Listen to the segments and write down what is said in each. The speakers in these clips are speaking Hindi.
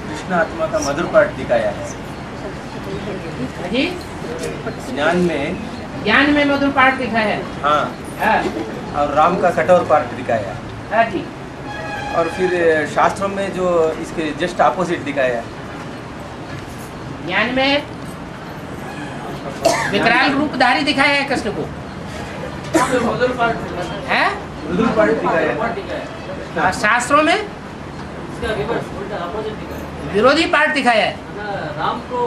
कृष्ण आत्मा का मधुर पाठ दिखाया है जी। ज्ञान में मधुर पाठ दिखाया है। हाँ, और राम का कठोर पाठ दिखाया है। हाँ जी। और फिर शास्त्रों में जो इसके जस्ट ऑपोजिट दिखाया है। ज्ञान में विकराल रूपधारी दिखाया है कृष्ण को। मधुर पाठ दिखाया है। शास्त्रों में विरोधी पाठ दिखाया है। राम को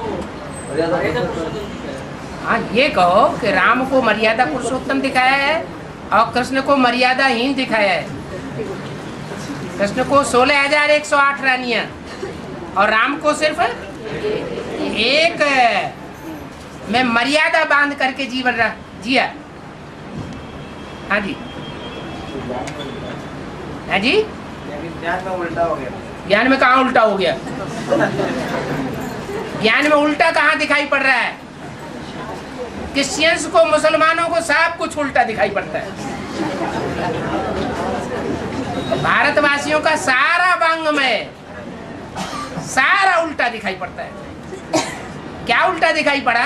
हाँ, ये कहो कि राम को मर्यादा पुरुषोत्तम दिखाया है और कृष्ण को मर्यादाहीन दिखाया है। कृष्ण को 16,108 रानियां और राम को सिर्फ एक में मर्यादा बांध करके जीवन जिया। हाँ जी, हाँ जी। ज्ञान में उल्टा हो गया। ज्ञान में कहाँ उल्टा हो गया? ज्ञान में उल्टा कहाँ दिखाई पड़ रहा है? क्रिश्चियंस को, मुसलमानों को सब कुछ उल्टा दिखाई पड़ता है। भारतवासियों का सारा वांग्मय सारा उल्टा दिखाई पड़ता है। क्या उल्टा दिखाई पड़ा?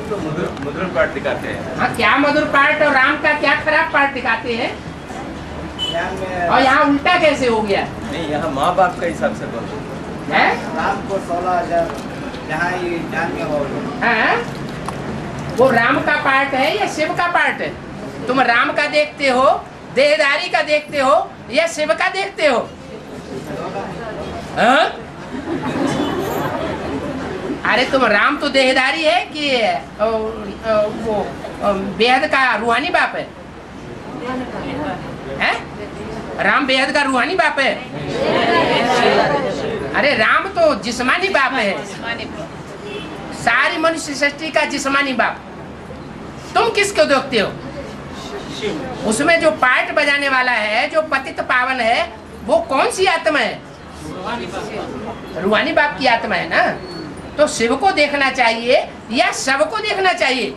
तो मधुर पाठ दिखाते हैं। हाँ, क्या मधुर पाठ और राम का क्या खराब पाठ दिखाते हैं? और यहाँ उल्टा कैसे हो गया? नहीं, यहाँ माँ बाप का हिसाब से बोलो है? राम को 16,000 यहाँ ये ज्ञान में हो। हाँ? वो राम का पार्ट है या शिव का पार्ट है? तुम राम का देखते हो, देहदारी का देखते हो या शिव का देखते हो? हाँ? अरे तुम राम तो देहदारी है कि वो बेहद का रूहानी बाप है? हैं? राम बेहद का रूहानी बाप है? अरे राम तो जिस्मानी बाप है, सारी मनुष्य सृष्टि का जिस्मानी बाप। तुम किसको देखते हो? उसमें जो पार्ट बजाने वाला है, जो पतित पावन है, वो कौन सी आत्मा है? रूहानी बाप की आत्मा है ना। तो शिव को देखना चाहिए या शव को देखना चाहिए?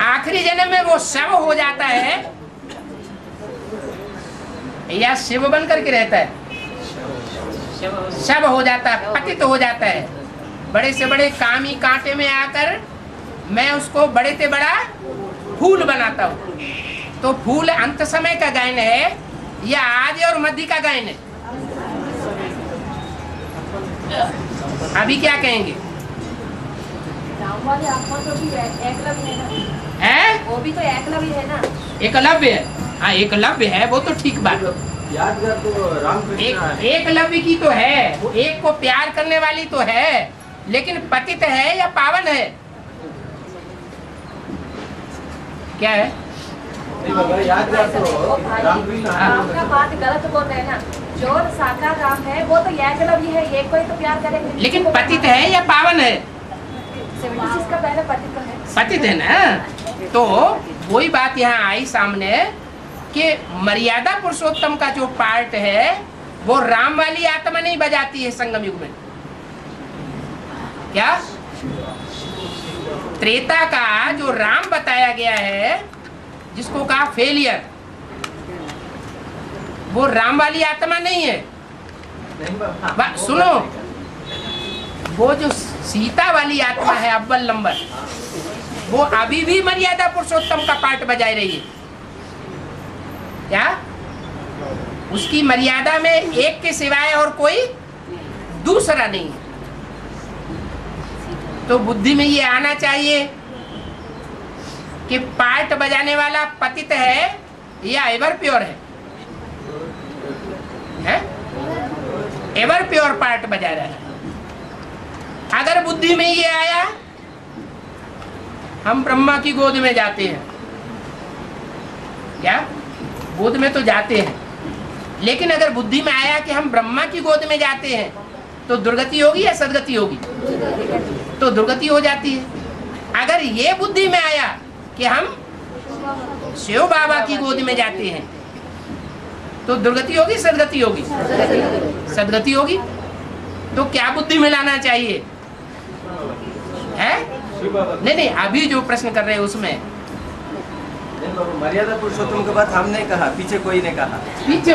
आखिरी जन्म में वो शव हो जाता है या शिव बन करके रहता है? शव हो जाता है, पतित हो जाता है। बड़े से बड़े कामी कांटे में आकर मैं उसको बड़े से बड़ा फूल बनाता हूँ। तो फूल अंत समय का गायन है या आदि और मध्य का गायन है? अभी क्या कहेंगे? राम वाली आत्मा तो भी एकलव्य है ना? है? वो भी तो एकलव्य है ना? एकलव्य है। हाँ, एकलव्य है, वो तो ठीक बात है। यादगार तो रामकृष्ण एकलव्य की तो है, एक को प्यार करने वाली तो है, लेकिन पतित है या पावन है? क्या है? यादगार तो रामकृष्ण। आपका बात गलत बोल रहे हैं ना। जो साकार राम है वो तो एकलव्य है, एक को ही तो प्यार करेंगे। लेकिन पतित है या पावन है? 76 का पहले पतित है। पतित है ना। तो वही बात यहाँ आई सामने कि मर्यादा पुरुषोत्तम का जो पार्ट है वो राम वाली आत्मा नहीं बजाती है संगम युग में। क्या? त्रेता का जो राम बताया गया है, जिसको कहा फेलियर, वो राम वाली आत्मा नहीं है। सुनो, वो जो सीता वाली आत्मा है अव्वल नंबर, वो अभी भी मर्यादा पुरुषोत्तम का पाठ बजाई रही है। क्या? उसकी मर्यादा में एक के सिवाय और कोई दूसरा नहीं है। तो बुद्धि में ये आना चाहिए कि पार्ट बजाने वाला पतित है या एवर प्योर है? एवर प्योर पार्ट बजा रहा है। अगर बुद्धि में ये आया हम ब्रह्मा की गोद में जाते हैं, क्या? गोद में तो जाते हैं, लेकिन अगर बुद्धि में आया कि हम ब्रह्मा की गोद में जाते हैं तो दुर्गति होगी या सदगति होगी? तो दुर्गति हो जाती है। अगर ये बुद्धि में आया कि हम शिव बाबा की गोद में जाते हैं तो दुर्गति होगी, सदगति होगी? सदगति होगी। तो क्या बुद्धि में लाना चाहिए? है? नहीं, अभी जो प्रश्न कर रहे हैं उसमें नहीं बाबू, मर्यादा पुरुषोत्तम के बाद हमने कहा, पीछे कोई ने कहा। पीछे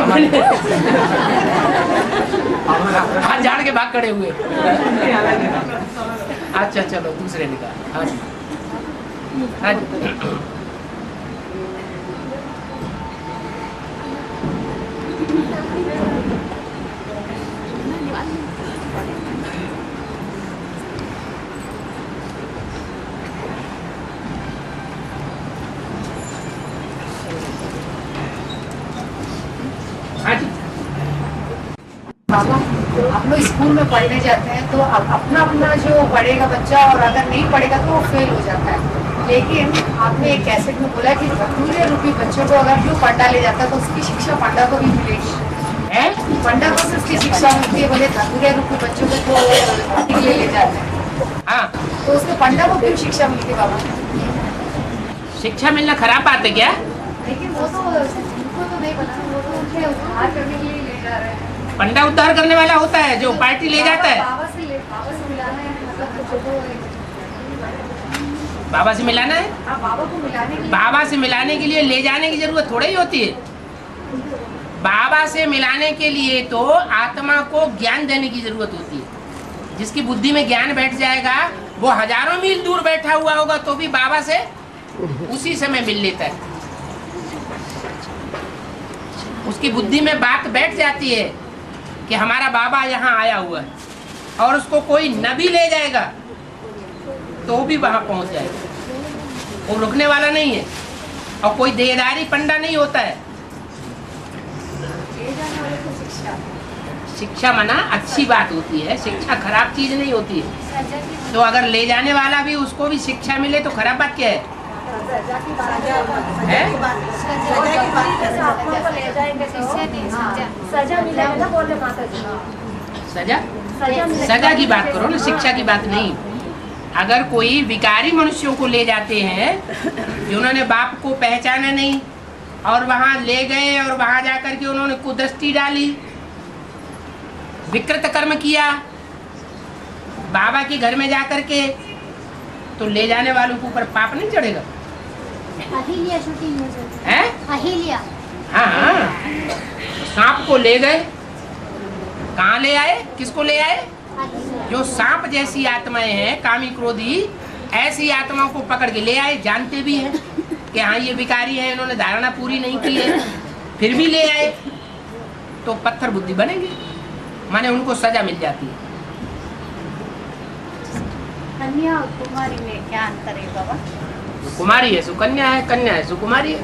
हाथ झाड़ के भाग खड़े हुए। अच्छा चलो दूसरे ने कहा। हाँ जी हाँ जी। बाबा, आप लोग स्कूल में पढ़ने जाते हैं तो अपना अपना जो पढ़ेगा बच्चा, और अगर नहीं पढ़ेगा तो वो फेल हो जाता है। लेकिन आपने एक कैसेट में बोला कि धतूरे रूपी बच्चों को अगर जो पंडा ले जाता है तो उसकी शिक्षा पंडा को भी मिलेगी। पंडा को से उसकी शिक्षा मिलती है, बोले धतूरे रूपी बच्चों को तो ले जाते हैं। हाँ, तो उसके पंडा को क्यों शिक्षा मिलती है बाबा? शिक्षा मिलना खराब बात है क्या? लेकिन वो तो उनको तो नहीं पता, वो तो उनके उद्धार करने के लिए ले जा रहे हैं। पंडा उद्धार करने वाला होता है जो पार्टी ले जाता है। बाबा से मिलाना है, मतलब बाबा से मिलाना है। हाँ, बाबा को मिलाने के लिए। बाबा से मिलाने के लिए ले जाने की जरूरत थोड़ी ही होती है। बाबा से मिलाने के लिए तो आत्मा को ज्ञान देने की जरूरत होती है। जिसकी बुद्धि में ज्ञान बैठ जाएगा वो हजारों मील दूर बैठा हुआ होगा तो भी बाबा से उसी समय मिल लेता है। उसकी बुद्धि में बात बैठ जाती है कि हमारा बाबा यहाँ आया हुआ है, और उसको कोई नबी ले जाएगा तो भी वहां पहुंच जाएगा। वो रुकने वाला नहीं है, और कोई देहदारी पंडा नहीं होता है। शिक्षा माना अच्छी बात होती है, शिक्षा खराब चीज नहीं होती है। तो अगर ले जाने वाला भी उसको भी शिक्षा मिले तो खराब बात क्या है? सजा मिलेगा ना, बोले माता जी। सजा सजा की बात करो ना, शिक्षा की बात नहीं। अगर कोई विकारी मनुष्यों को ले जाते हैं जिन्होंने बाप को पहचाना नहीं, और वहां ले गए और वहां जाकर के उन्होंने कुदृष्टि डाली, विकृत कर्म किया बाबा के घर में जाकर के, तो ले जाने वालों के ऊपर पाप नहीं चढ़ेगा? अहिल्या शूटिंग हो जाती है। अहिल्या। हाँ, सांप को ले गए, कहाँ ले आए, किसको ले आए? जो सांप जैसी आत्माएं हैं, कामी क्रोधी, ऐसी आत्माओं को पकड़ के ले आए। जानते भी हैं कि हाँ ये विकारी है, इन्होंने धारणा पूरी नहीं की है, फिर भी ले आए, तो पत्थर बुद्धि बनेंगे, माने उनको सजा मिल जाती है। कन्या और कुमारी में क्या अंतर है बाबा? कुमारी है सुकन्या है, कन्या है सुकुमारी है।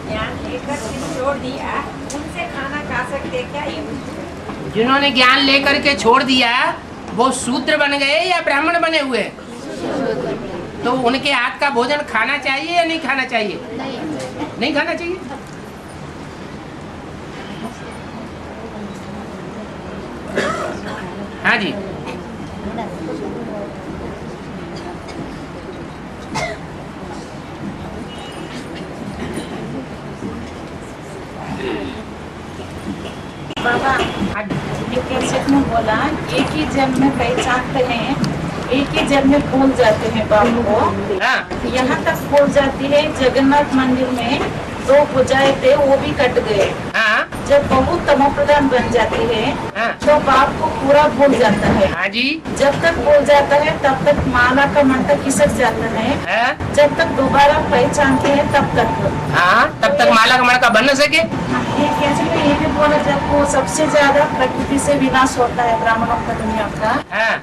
ज्ञान लेकर छोड़ दिया, उनसे खाना खा सकते क्या? जिन्होंने ज्ञान लेकर के छोड़ दिया वो शूद्र बन गए या ब्राह्मण बने हुए? तो उनके हाथ का भोजन खाना चाहिए या नहीं खाना चाहिए? नहीं खाना चाहिए। हाँ जी। बाबा, एक कैसेट में बोला एक ही जन्म में पहचानते हैं, एक ही जन्म में भूल जाते हैं बाबू को। हाँ। यहाँ तक भूल जाती है, जगन्नाथ मंदिर में 2 भुजाएं थे, वो भी कट गए। हाँ। जब बहू तमोप्रधान बन जाती है हाँ। तो बाप को पूरा भूल जाता है। हाँ जी। जब तक भूल जाता है तब तक माला का मंटा खिसक जाता है। हाँ। जब तक दोबारा पहचानते हैं तब तक। हाँ, तब तक माला का मणका बन न सके। ये कैसे में ये भी बोला, जब वो सबसे ज्यादा प्रकृति से विनाश होता है ब्राह्मणों का, दुनिया का, हाँ।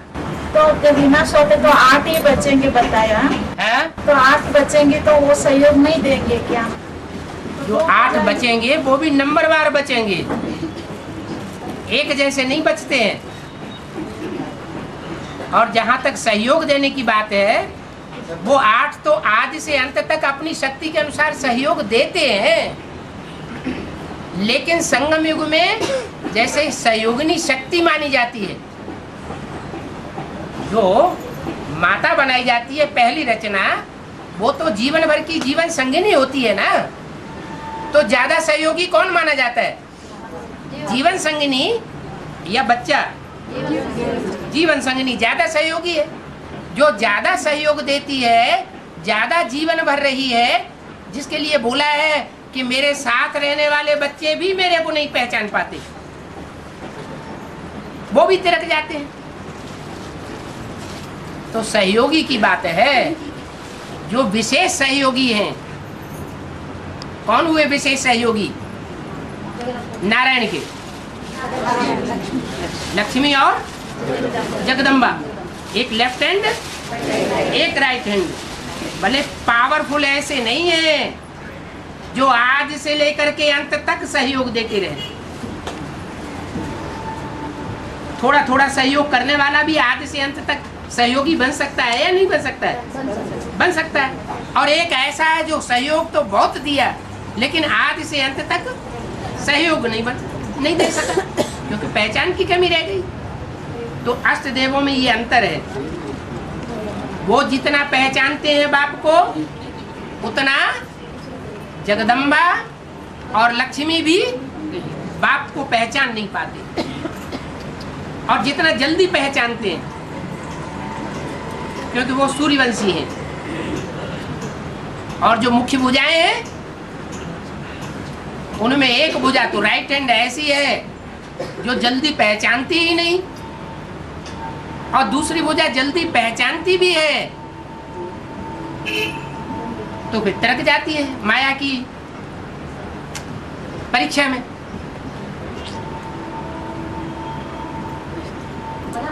तो जब विनाश होते तो 8 ही बचेंगे बताया। हाँ। तो 8 बचेंगे तो वो सहयोग नहीं देंगे क्या? जो 8 बचेंगे वो भी नंबरवार बचेंगे, एक जैसे नहीं बचते हैं। और जहाँ तक सहयोग देने की बात है, वो 8 तो आदि से अंत तक अपनी शक्ति के अनुसार सहयोग देते हैं। लेकिन संगम युग में जैसे सहयोगिनी शक्ति मानी जाती है, जो माता बनाई जाती है पहली रचना, वो तो जीवन भर की जीवन संगिनी होती है ना। तो ज्यादा सहयोगी कौन माना जाता है? जीवन संगिनी या बच्चा? जीवन संगिनी ज्यादा सहयोगी है। जो ज्यादा सहयोग देती है, ज्यादा जीवन भर रही है, जिसके लिए बोला है कि मेरे साथ रहने वाले बच्चे भी मेरे को नहीं पहचान पाते, वो भी तिरक जाते हैं। तो सहयोगी की बात है। जो विशेष सहयोगी हैं, कौन हुए विशेष सहयोगी? नारायण के, लक्ष्मी और जगदम्बा। एक लेफ्ट हैंड, एक राइट हैंड। भले पावरफुल ऐसे नहीं है जो आज से लेकर के अंत तक सहयोग देते रहे। थोड़ा थोड़ा सहयोग करने वाला भी आज से अंत तक सहयोगी बन सकता है या नहीं बन सकता है? बन सकता है। और एक ऐसा है जो सहयोग तो बहुत दिया, लेकिन आज से अंत तक सहयोग नहीं दे सका, क्योंकि पहचान की कमी रह गई। तो अष्ट देवों में ये अंतर है। वो जितना पहचानते हैं बाप को, उतना जगदम्बा और लक्ष्मी भी बाप को पहचान नहीं पाते। और जितना जल्दी पहचानते हैं, क्योंकि वो सूर्यवंशी हैं। और जो मुख्य भुजाएं हैं, उनमें एक भुजा तो राइट हैंड ऐसी है जो जल्दी पहचानती ही नहीं, और दूसरी भुजा जल्दी पहचानती भी है, तो फिर तिरक जाती है माया की परीक्षा में।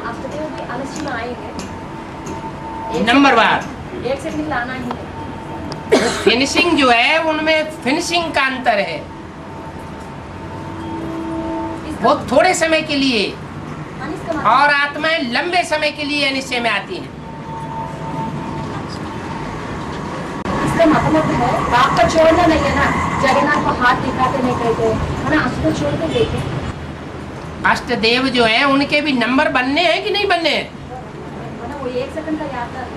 अष्टदेव भी आलस्य में आएंगे, नंबर वार एक से लाना ही है। फिनिशिंग जो है, उनमें फिनिशिंग का अंतर है। वो थोड़े समय के लिए, और आत्माएं लंबे समय के लिए निश्चय में आती हैं। इसका मतलब है बाप को छोड़ना नहीं है ना, जगन्नाथ को हाथ दिखाते नहीं कहते है ना, अष्ट को छोड़ के देखे। अष्ट देव जो है, उनके भी नंबर बनने हैं कि नहीं बनने हैं? वो 1 सेकंड का यात्रा है।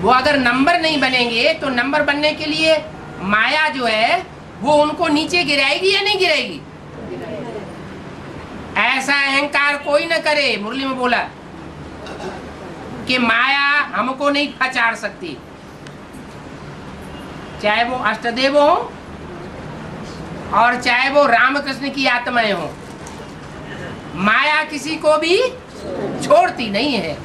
वो अगर नंबर नहीं बनेंगे तो नंबर बनने के लिए माया जो है वो उनको नीचे गिराएगी या नहीं गिराएगी? ऐसा अहंकार कोई न करे। मुरली में बोला कि माया हमको नहीं पछाड़ सकती, चाहे वो अष्टदेव हो और चाहे वो रामकृष्ण की आत्माएं हो। माया किसी को भी छोड़ती नहीं है।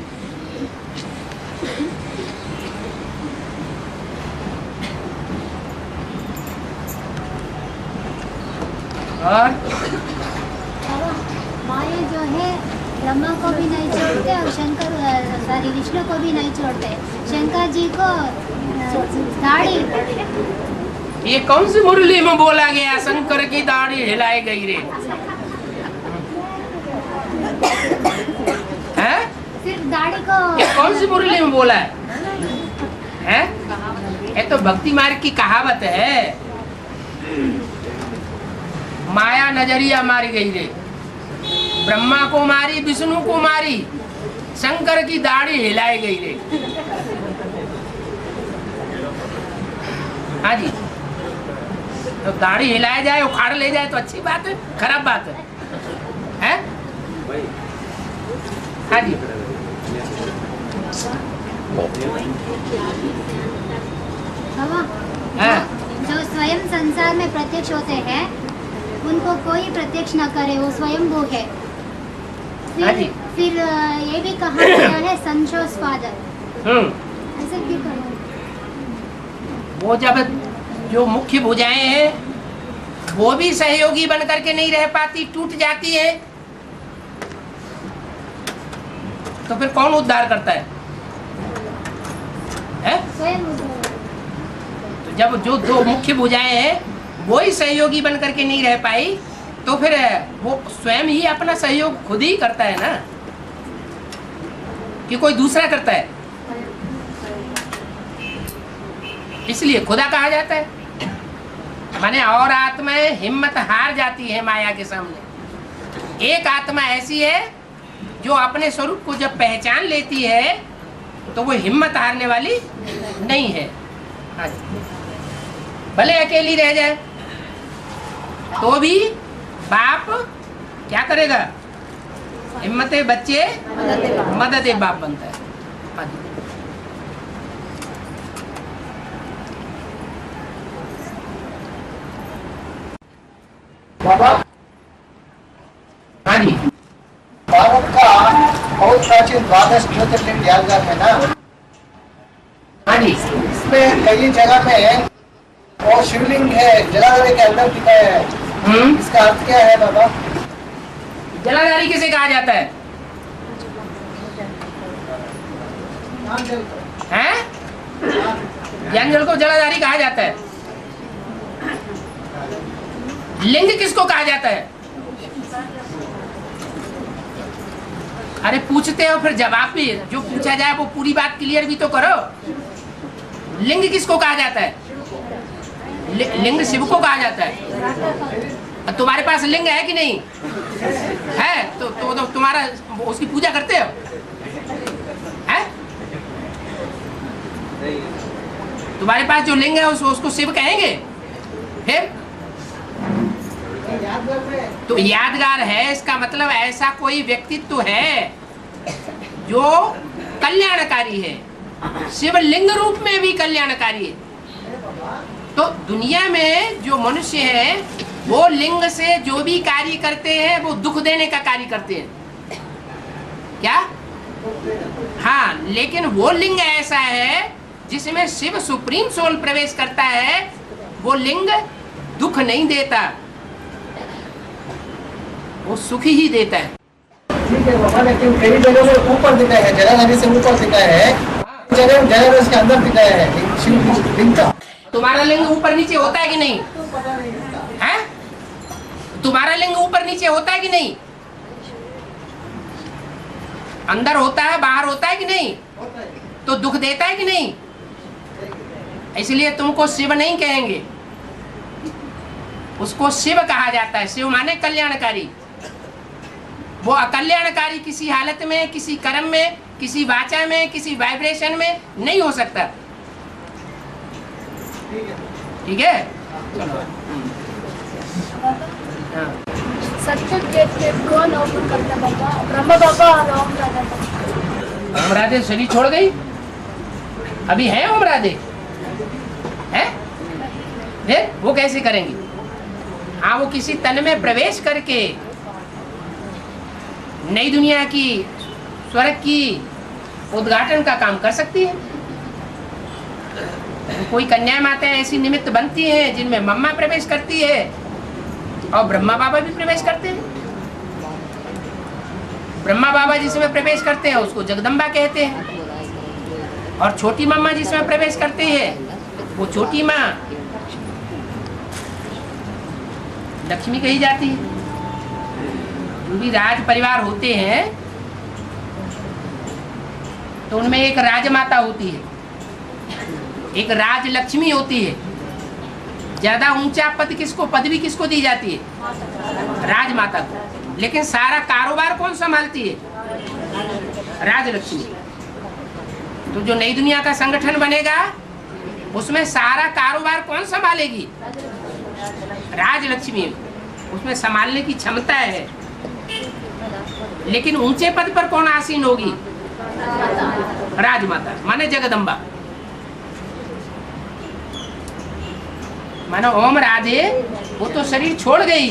और माया जो है ब्रह्मा को भी नहीं छोड़ते और शंकर सॉरी विष्णु को भी नहीं छोड़ते। शंकर जी को दाढ़ी, ये कौन सी मुरली में बोला गया शंकर की दाढ़ी हिलाई गई रे? हैं? सिर्फ दाढ़ी को ये कौन सी मुरली में बोला है? हैं? ये तो भक्ति मार्ग की कहावत है। माया नजरिया मारी गई रे, ब्रह्मा को मारी, विष्णु को मारी, शंकर की दाढ़ी हिलाई गई रे। हाँ जी, तो दाढ़ी हिलाया जाए, उखाड़ ले जाए तो अच्छी बात है, खराब बात है, हैं? हाँ जी, हाँ। जो स्वयं संसार में प्रत्यक्ष होते हैं उनको कोई प्रत्यक्ष न करे, वो स्वयंभू है। फिर ये भी कहा गया है संशोष फादर। ऐसे क्यों कहा? वो जब जो मुख्य भुजाएं हैं वो भी सहयोगी बन करके नहीं रह पाती, टूट जाती है, तो फिर कौन उद्धार करता है? स्वयं। तो जब जो दो मुख्य भुजाएं हैं वो ही सहयोगी बन करके नहीं रह पाई, तो फिर वो स्वयं ही अपना सहयोग खुद ही करता है ना, कि कोई दूसरा करता है? इसलिए खुदा कहा जाता है। माने और आत्माएं हिम्मत हार जाती है माया के सामने। एक आत्मा ऐसी है जो अपने स्वरूप को जब पहचान लेती है तो वो हिम्मत हारने वाली नहीं है। हाँ जी, भले अकेली रह जाए, तो भी बाप क्या करेगा? हिम्मत बच्चे मदद बाप बनता है। हाँ जी। बाबा, हाँ जी। भारत का बहुत प्राचीन द्वादश ज्योतिर्लिंग यादगार है ना? हाँ जी। इसमें कई जगह में वो शिवलिंग है जलाधारी के अंदर दिखा है। इसका अर्थ क्या है बाबा? जलाधारी किसे कहा जाता है? हैं? ज्ञान जल को जलाधारी कहा जाता है। लिंग किसको कहा जाता है? अरे पूछते हो फिर जवाब भी जो पूछा जाए वो पूरी बात क्लियर भी तो करो। लिंग किसको कहा जाता है? लिंग शिव को कहा जाता है। तुम्हारे पास लिंग है कि नहीं है? तो तुम्हारा उसकी पूजा करते हो? है? तुम्हारे पास जो लिंग है उसको शिव कहेंगे? फिर तो यादगार है, इसका मतलब ऐसा कोई व्यक्तित्व है जो कल्याणकारी है, शिवलिंग रूप में भी कल्याणकारी है। तो दुनिया में जो मनुष्य है वो लिंग से जो भी कार्य करते हैं वो दुख देने का कार्य करते हैं। क्या? हाँ, लेकिन वो लिंग ऐसा है जिसमें शिव सुप्रीम सोल प्रवेश करता है, वो लिंग दुख नहीं देता, वो सुख ही देता है। ठीक है बाबा, लेकिन कई जगह में ऊपर दिखा है, जलाधारी से ऊपर दिखा है, जगह जलाधारी के अंदर दिखा है शिवलिंग का। तुम्हारा लिंग ऊपर नीचे होता है कि नहीं? है? तुम्हारा लिंग ऊपर नीचे होता है कि नहीं? अंदर होता है, बाहर होता है कि नहीं? तो दुख देता है कि नहीं? इसलिए तुमको शिव नहीं कहेंगे, उसको शिव कहा जाता है। शिव माने कल्याणकारी। वो अकल्याणकारी किसी हालत में, किसी कर्म में, किसी वाचा में, किसी वाइब्रेशन में नहीं हो सकता। ठीक है? सत्य गेट कौन ओपन करता बाबा? ब्रह्मा बाबा और ओम राधा। ओम राधे शरीर छोड़ गई? अभी है ओम राधे? है? फिर वो कैसे करेंगी? हाँ, वो किसी तन में प्रवेश करके नई दुनिया की, स्वर्ग की उद्घाटन का काम कर सकती है। कोई कन्या माताएं ऐसी निमित्त बनती हैं जिनमें मम्मा प्रवेश करती है और ब्रह्मा बाबा भी प्रवेश करते हैं। ब्रह्मा बाबा जिसमें प्रवेश करते हैं उसको जगदम्बा कहते हैं, और छोटी मम्मा जिसमें प्रवेश करते हैं वो छोटी माँ लक्ष्मी कही जाती है। जो भी राज परिवार होते हैं तो उनमें एक राजमाता होती है, एक राज लक्ष्मी होती है। ज्यादा ऊंचा पद किसको, पदवी किसको दी जाती है? राजमाता को। लेकिन सारा कारोबार कौन संभालती है? राजलक्ष्मी। तो जो नई दुनिया का संगठन बनेगा उसमें सारा कारोबार कौन संभालेगी? राजलक्ष्मी। उसमें संभालने की क्षमता है। लेकिन ऊंचे पद पर कौन आसीन होगी? राजमाता माने जगदम्बा। मानो ओम राधे वो तो शरीर छोड़ गई,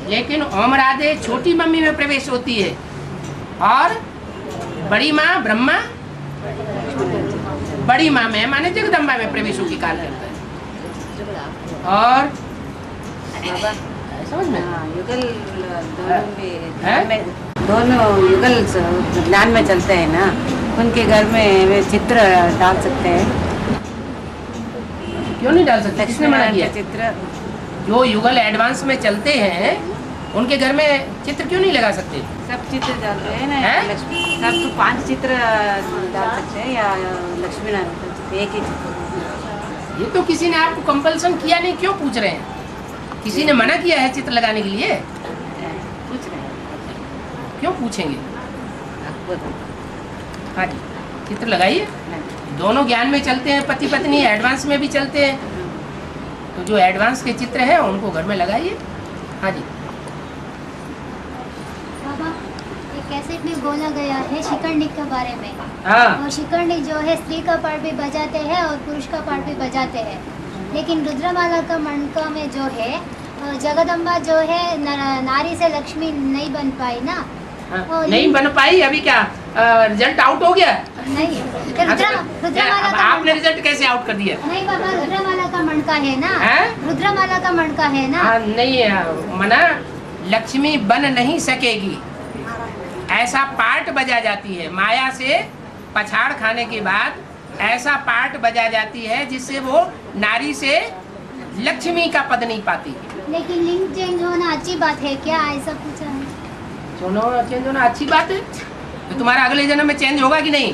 लेकिन ओम राधे छोटी मम्मी में प्रवेश होती है और बड़ी माँ ब्रह्मा बड़ी माँ में माने जगदम्बा में प्रवेश होकर कार्य करता है। और समझ में? युगल दोनों युगल ज्ञान में चलते हैं ना, उनके घर में वे चित्र डाल सकते हैं। क्यों नहीं डाल सकते? किसने मना किया? चित्र जो युगल एडवांस में चलते हैं उनके घर में चित्र क्यों नहीं लगा सकते? सब चित्र डालते हैं ना, लक्ष्मी सब तो 5 चित्र डाल सकते हैं या लक्ष्मी नारायण एक ही चित्र। ये तो किसी ने आपको कंपल्सन किया नहीं, क्यों पूछ रहे हैं? किसी ने मना किया है चित्र लगाने के लिए? पूछ रहे हैं। क्यों पूछेंगे? हाँ जी, चित्र लगाइए। दोनों ज्ञान में चलते हैं, पति पत्नी एडवांस में भी चलते हैं। तो जो एडवांस के चित्र हैं उनको घर में लगाइए। हाँ जी। बाबा, एक कैसेट में बोला गया है शिकंडिक के बारे में। हाँ। और शिकंडिक जो है स्त्री का पार्ट भी बजाते हैं और पुरुष का पार्ट भी बजाते हैं। लेकिन रुद्रमाला का मणका में जो है जगदम्बा जो है नारी से लक्ष्मी नहीं बन पाई ना। हाँ, नहीं बन पाई। अभी क्या रिजल्ट आउट हो गया? नहीं, रुद्रमाला का आपने रिजल्ट कैसे आउट कर दिया? नहीं बाबा, रुद्रमाला का मणका है ना। रुद्रमाला का मणका है ना। नहीं मना, लक्ष्मी बन नहीं सकेगी, ऐसा पार्ट बजा जाती है। माया से पछाड़ खाने के बाद ऐसा पार्ट बजा जाती है जिससे वो नारी से लक्ष्मी का पद नहीं पाती। लेकिन लिंग चेंज होना अच्छी बात है क्या? ऐसा पूछा है। सुनो, चेंज होना अच्छी बात है तो तुम्हारा अगले जन्म में चेंज होगा कि नहीं?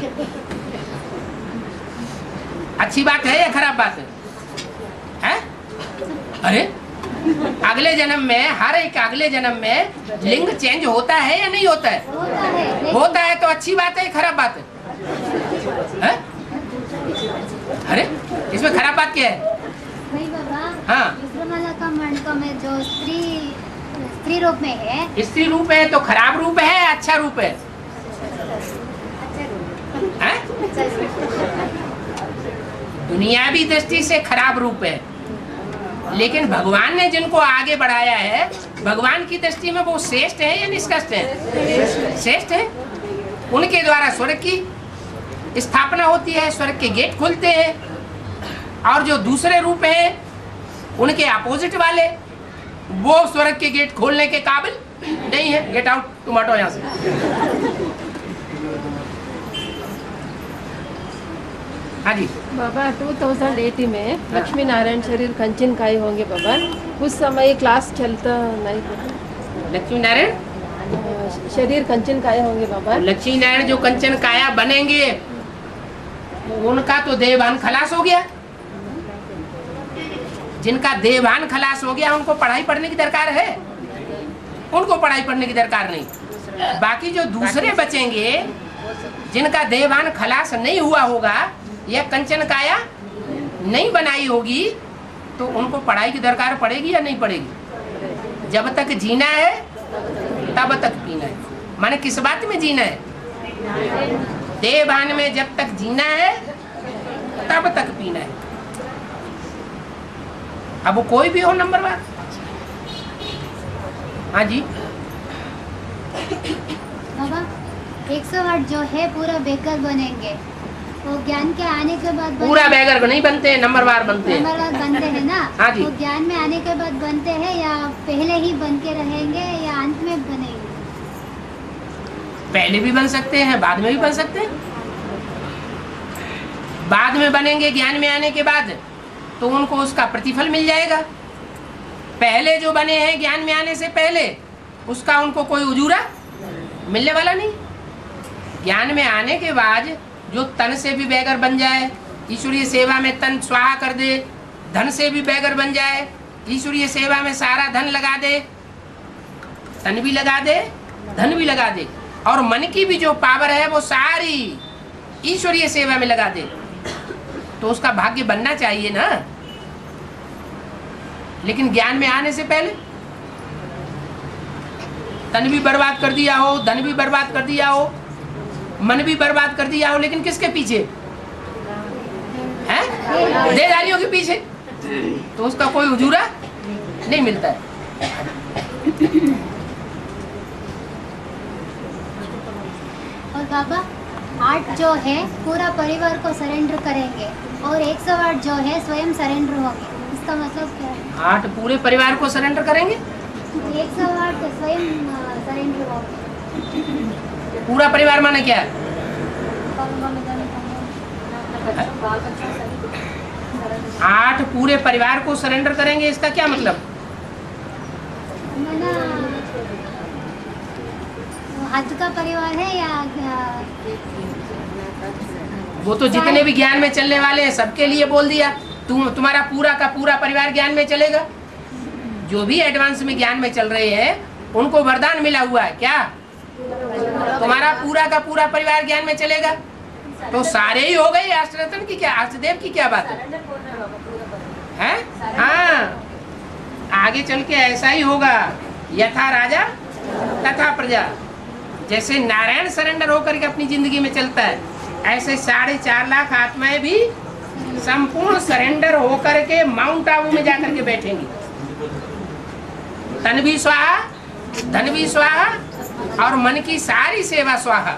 अच्छी बात है या खराब बात है? अरे अगले जन्म में, हर एक अगले जन्म में लिंग चेंज होता है या नहीं होता है? होता है तो अच्छी बात है, खराब बात है? अरे इसमें खराब बात क्या है? नहीं बाबा, हाँ, रुद्रमाला का मणका में जो स्त्री रूप में है। स्त्री रूप है तो खराब रूप है, अच्छा रूप है? दुनियावी दृष्टि से खराब रूप है, लेकिन भगवान ने जिनको आगे बढ़ाया है, भगवान की दृष्टि में वो श्रेष्ठ है या निष्कृष्ट है? श्रेष्ठ है। उनके द्वारा स्वर्ग की स्थापना होती है, स्वर्ग के गेट खुलते हैं। और जो दूसरे रूप हैं, उनके अपोजिट वाले, वो स्वर्ग के गेट खोलने के काबिल नहीं है। गेट आउट, तुम हटो यहाँ से। हाँ जी बाबा, 2080 में लक्ष्मी नारायण शरीर कंचन काय होंगे बाबा। उस समय क्लास चलता नहीं बाबा। लक्ष्मी नारायण शरीर कंचन काय होंगे बाबा। लक्ष्मी नारायण जो कंचन काया बनेंगे, उनका तो देवान खलास हो गया। जिनका देवान खलास हो गया उनको पढ़ाई पढ़ने की दरकार है? उनको पढ़ाई पढ़ने की दरकार नहीं। बाकी जो दूसरे बचेंगे, जिनका देवान खलास नहीं हुआ होगा या कंचन काया नहीं बनाई होगी, तो उनको पढ़ाई की दरकार पड़ेगी या नहीं पड़ेगी? जब तक जीना है तब तक पीना है। माने किस बात में जीना है? देवान में जब तक जीना है तब तक पीना है। अब वो कोई भी हो नंबरवार। हाँ जी बाबा, 108 जो है पूरा बेकर बनेंगे। वो ज्ञान के आने के बाद पूरा बेगर नहीं बनते, नंबरवार बनते हैं। नंबरवार बनते हैं ना। हाँ जी। वो ज्ञान में आने के बाद बनते हैं या पहले ही बन के रहेंगे या अंत में बनेंगे? पहले भी बन सकते हैं, बाद में भी बन सकते हैं। बाद में बनेंगे ज्ञान में आने के बाद, तो उनको उसका प्रतिफल मिल जाएगा। पहले जो बने हैं ज्ञान में आने से पहले, उसका उनको कोई उजूरा मिलने वाला नहीं। ज्ञान में आने के बाद जो तन से भी बेगर बन जाए, ईश्वरीय सेवा में तन स्वाहा कर दे, धन से भी बेगर बन जाए, ईश्वरीय सेवा में सारा धन लगा दे, तन भी लगा दे, धन भी लगा दे, और मन की भी जो पावर है वो सारी ईश्वरीय सेवा में लगा दे, तो उसका भाग्य बनना चाहिए ना। लेकिन ज्ञान में आने से पहले तन भी बर्बाद कर दिया हो, धन भी बर्बाद कर दिया हो, मन भी बर्बाद कर दिया हो, लेकिन किसके पीछे है? देहधारियों के पीछे। तो उसका कोई उजूरा नहीं मिलता है। और बाबा, 8 जो है पूरा परिवार को सरेंडर करेंगे और 108 जो है स्वयं सरेंडर होंगे। इसका मतलब क्या है? 8 पूरे परिवार को सरेंडर करेंगे, 108 स्वयं सरेंडर होंगे। पूरा परिवार माने क्या? 8 पूरे परिवार को सरेंडर करेंगे, इसका क्या मतलब? हज का परिवार है या वो तो जितने भी ज्ञान में चलने वाले हैं सबके लिए बोल दिया। तुम्हारा पूरा का पूरा परिवार ज्ञान में चलेगा। जो भी एडवांस में ज्ञान में चल रहे हैं उनको वरदान मिला हुआ है क्या? तुम्हारा पूरा का पूरा परिवार ज्ञान में चलेगा, तो सारे ही हो गए। अष्टरत्न की क्या, अष्टदेव की क्या बात है? हाँ, आगे चल के ऐसा ही होगा, यथा राजा तथा प्रजा। जैसे नारायण सरेंडर होकर के अपनी जिंदगी में चलता है, ऐसे 4.5 लाख आत्माएं भी संपूर्ण सरेंडर होकर के माउंट आबू में जाकर के बैठेंगी। तन भी स्वाहा, धन भी स्वाहा और मन की सारी सेवा स्वाहा।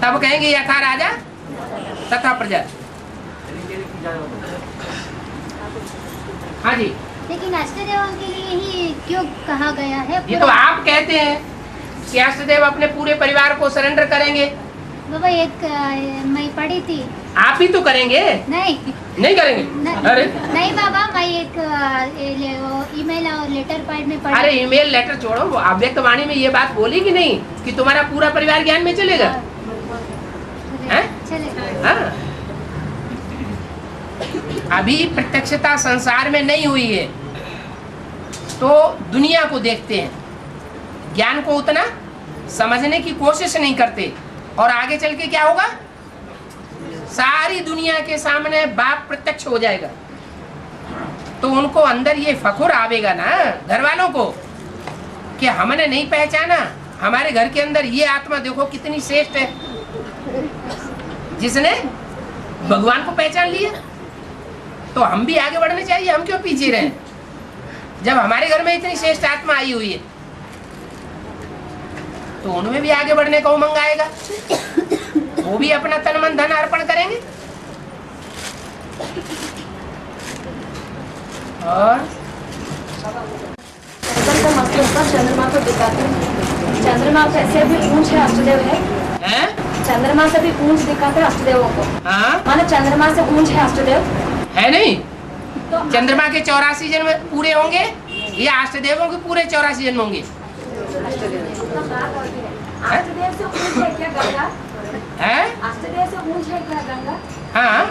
तब कहेंगे यथा राजा तथा प्रजा। हाँ जी, लेकिन अष्टदेवों के लिए ही क्यों कहा गया है? ये तो आप कहते हैं कि अष्टदेव अपने पूरे परिवार को सरेंडर करेंगे। बाबा एक मैं पढ़ी थी। आप ही तो करेंगे? नहीं करेंगे। अरे नहीं बाबा, मैं एक ईमेल और लेटर पैड में पढ़ी। अरे ईमेल लेटर छोड़ो, वो अव्यक्त वाणी में ये बात बोली कि नहीं कि तुम्हारा पूरा परिवार ज्ञान में चलेगा? चलेगा। हाँ। अभी प्रत्यक्षता संसार में नहीं हुई है, तो दुनिया को देखते हैं, ज्ञान को उतना समझने की कोशिश नहीं करते। और आगे चल के क्या होगा? सारी दुनिया के सामने बाप प्रत्यक्ष हो जाएगा, तो उनको अंदर ये फखुर आवेगा ना, घर वालों को, कि हमने नहीं पहचाना, हमारे घर के अंदर ये आत्मा देखो कितनी श्रेष्ठ है, जिसने भगवान को पहचान लिया। तो हम भी आगे बढ़ने चाहिए, हम क्यों पीछे रहे जब हमारे घर में इतनी श्रेष्ठ आत्मा आई हुई है? तो उनमें भी आगे बढ़ने का उमंग आएगा, वो भी अपना तन मन धन अर्पण करेंगे। और चंद्रमा को दिखाते हैं, चंद्रमा से ऐसे भी ऊंच है अष्टदेव है, चंद्रमा से भी ऊंच दिखाते हैं अष्टदेवों को। हाँ, माने चंद्रमा से ऊंच है अष्टदेव है नहीं? तो चंद्रमा के 84 जन्म पूरे होंगे या अष्टदेवों के पूरे 84 जन्म होंगे? अष्टदेव से ऊंच है क्या गंगा? है? अष्टदेव से ऊंच है क्या गंगा? हाँ,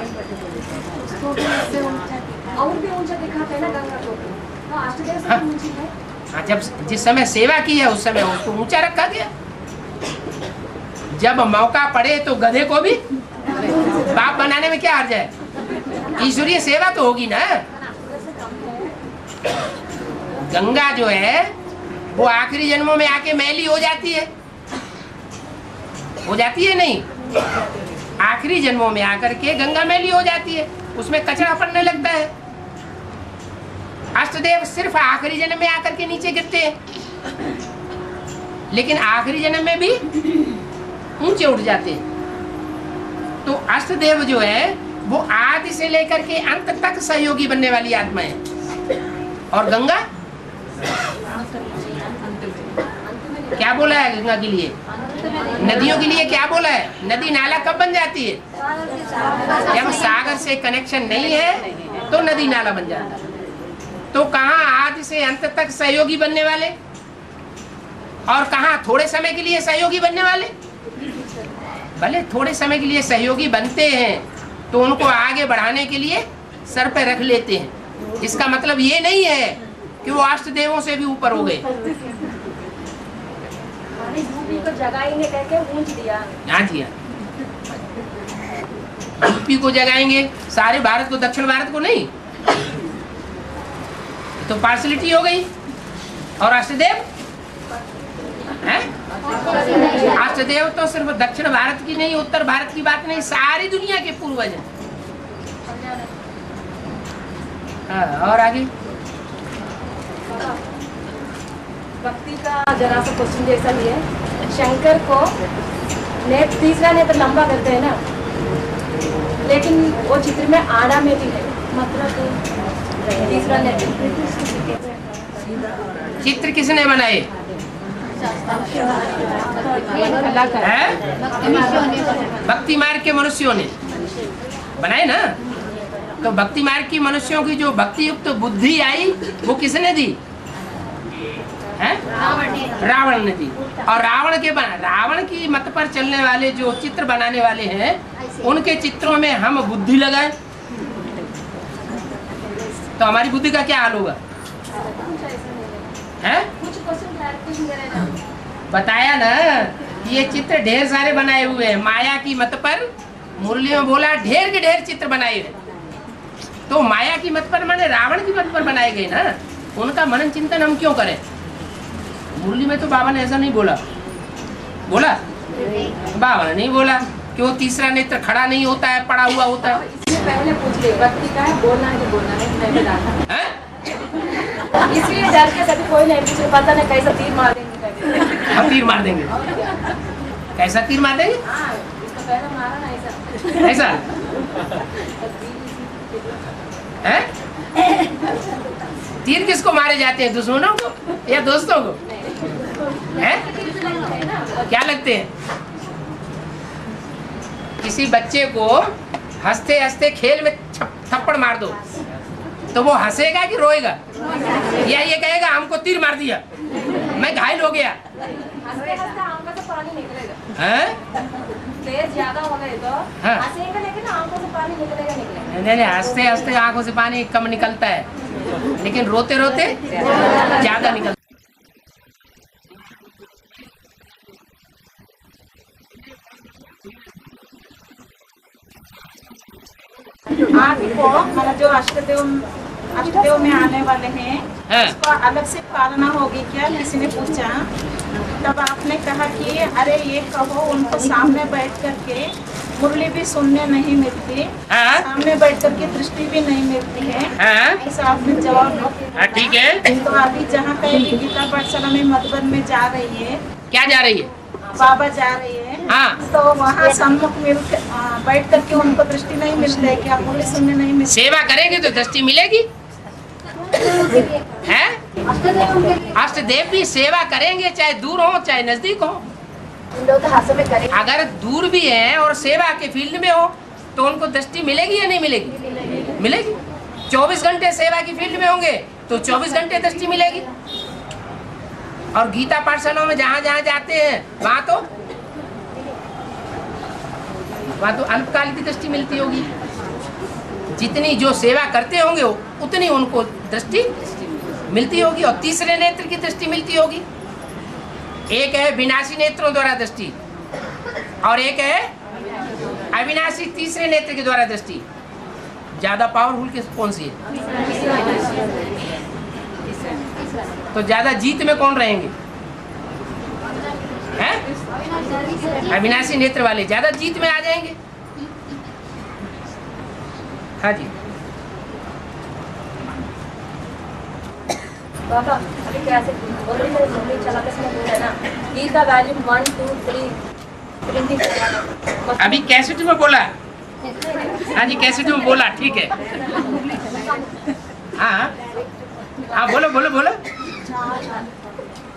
और भी ऊंचा दिखाते हैं ना गंगा को, तो अष्टदेव से ऊंची है। हाँ, जब जिस समय सेवा की है उस समय उसको ऊंचा रखा गया। जब मौका पड़े तो गधे को भी बाप बनाने में क्या हर्ज है? ईश्वरीय सेवा तो होगी ना। गंगा जो है वो आखिरी जन्मों में आके मैली हो जाती है, नहीं? आखिरी जन्मों में आकर के गंगा मैली हो जाती है, उसमें कचरा पड़ने लगता है। अष्टदेव सिर्फ आखिरी जन्म में आकर के नीचे गिरते हैं, लेकिन आखिरी जन्म में भी ऊंचे उठ जाते हैं। तो अष्टदेव जो है वो आदि से लेकर के अंत तक सहयोगी बनने वाली आत्मा है। और गंगा क्या बोला है गंगा के लिए? नदियों के लिए क्या बोला है? नदी नाला कब बन जाती है? जब सागर से कनेक्शन नहीं है तो नदी नाला बन जाता है। तो कहाँ आदि से अंत तक सहयोगी बनने वाले, और कहाँ थोड़े समय के लिए सहयोगी बनने वाले? भले थोड़े समय के लिए सहयोगी बनते हैं तो उनको आगे बढ़ाने के लिए सर पे रख लेते हैं। इसका मतलब ये नहीं है कि वो अष्ट देवों से भी ऊपर हो गए। को जगाएंगे कहके ऊंच दिया। हाँ जी, यूपी को जगाएंगे, सारे भारत को, दक्षिण भारत को नहीं, तो पार्शलिटी हो गई। और अष्टदेव हैं? अष्टदेव तो सिर्फ दक्षिण भारत की नहीं, उत्तर भारत की बात नहीं, सारी दुनिया के पूर्वज हैं। और आगे भक्ति का जरा सा क्वेश्चन जैसा भी है। शंकर को तीसरा नेत्र लंबा करते हैं ना, लेकिन वो चित्र में आड़ा में भी है, मतलब तीसरा नेत्र। चित्र किसने बनाए? भक्ति मार्ग के मनुष्यों ने बनाए ना। तो भक्ति मार्ग की मनुष्यों की जो भक्ति युक्त बुद्धि आई वो किसने दी? रावण ने दी। और रावण की मत पर चलने वाले जो चित्र बनाने वाले हैं, उनके चित्रों में हम बुद्धि लगाए तो हमारी बुद्धि का क्या हाल होगा? है? बताया ना, ये चित्र ढेर सारे बनाए हुए हैं। माया की मत पर मुरली में बोला ढेर के ढेर चित्र बनाए हुए। तो माया की मत पर माने रावण की मत पर बनाए गए ना, उनका मनन चिंतन हम क्यों करें? मुरली में तो बाबा ने ऐसा नहीं बोला। बोला? बाबा ने नहीं बोला कि वो तीसरा नेत्र खड़ा नहीं होता है, पड़ा हुआ होता है। इससे पहले पूछ ले भक्ति का है, बोलना है कि बोलना नहीं। इसलिए डर के सभी कोई नहीं पूछे, पता नहीं कैसा तीर मार देंगे। हम तीर मार देंगे? कैसा तीर मार देंगे? इसको पहले मारा ना ऐसा। ऐसा है? तीर किसको मारे जाते हैं, दुश्मनों को या दोस्तों को? है? क्या लगते हैं? किसी बच्चे को हंसते हंसते खेल में थप्पड़ मार दो तो वो हंसेगा कि रोएगा? या ये कहेगा हमको तीर मार दिया, मैं घायल हो गया? हंसते हंसते आंखों से पानी निकलेगा। हैं? तेज ज्यादा हो गए तो हंसेंगे लेकिन आंखों से पानी निकलेगा। नहीं, हंसते हंसते आंखों से पानी कम निकलता है, लेकिन रोते रोते ज्यादा निकलता है। आपको मतलब जो अष्टदेव में आने वाले हैं उसको अलग से पालना होगी क्या? किसी ने पूछा, तब आपने कहा कि अरे ये कहो उनको सामने बैठ करके मुरली भी सुनने नहीं मिलती, सामने बैठ करके दृष्टि भी नहीं मिलती है, ऐसा आपने जवाब दिया। ठीक है। तो अभी जहाँ कहीं गीता पाठशाला में मधुबन में जा रही है, क्या जा रही है? बाबा जा रही है, तो वहाँ सम्मुख मिल बैठ करके उनको दृष्टि नहीं मिलती है, क्या मुरली सुनने नहीं मिलती? सेवा करेंगे तो दृष्टि मिलेगी। है? अष्टदेव भी सेवा करेंगे, चाहे दूर हो चाहे नजदीक हो। अगर दूर भी है और सेवा के फील्ड में हो तो उनको दृष्टि मिलेगी या नहीं मिलेगी? मिलेगी। 24 घंटे सेवा की फील्ड में होंगे तो 24 घंटे दृष्टि मिलेगी। और गीता पाठशालाओं में जहाँ जहाँ जाते हैं वहाँ तो अल्पकाल की दृष्टि मिलती होगी। जितनी जो सेवा करते होंगे उतनी उनको दृष्टि मिलती होगी और तीसरे नेत्र की दृष्टि मिलती होगी। एक है विनाशी नेत्रों द्वारा दृष्टि और एक है अविनाशी तीसरे नेत्र के द्वारा दृष्टि। ज्यादा पावरफुल कौन सी है? तो ज्यादा जीत में कौन रहेंगे? हैं? अविनाशी नेत्र वाले ज्यादा जीत में आ जाएंगे। हाँ जी बाबा, अभी कैसे चलाते समय बोले ना गीता वॉल्यूम 1, 2, 3 प्रिंटिंग। अभी कैसेट में बोला? हाँ जी कैसेट में बोला, ठीक है। हाँ बोलो बोलो बोलो।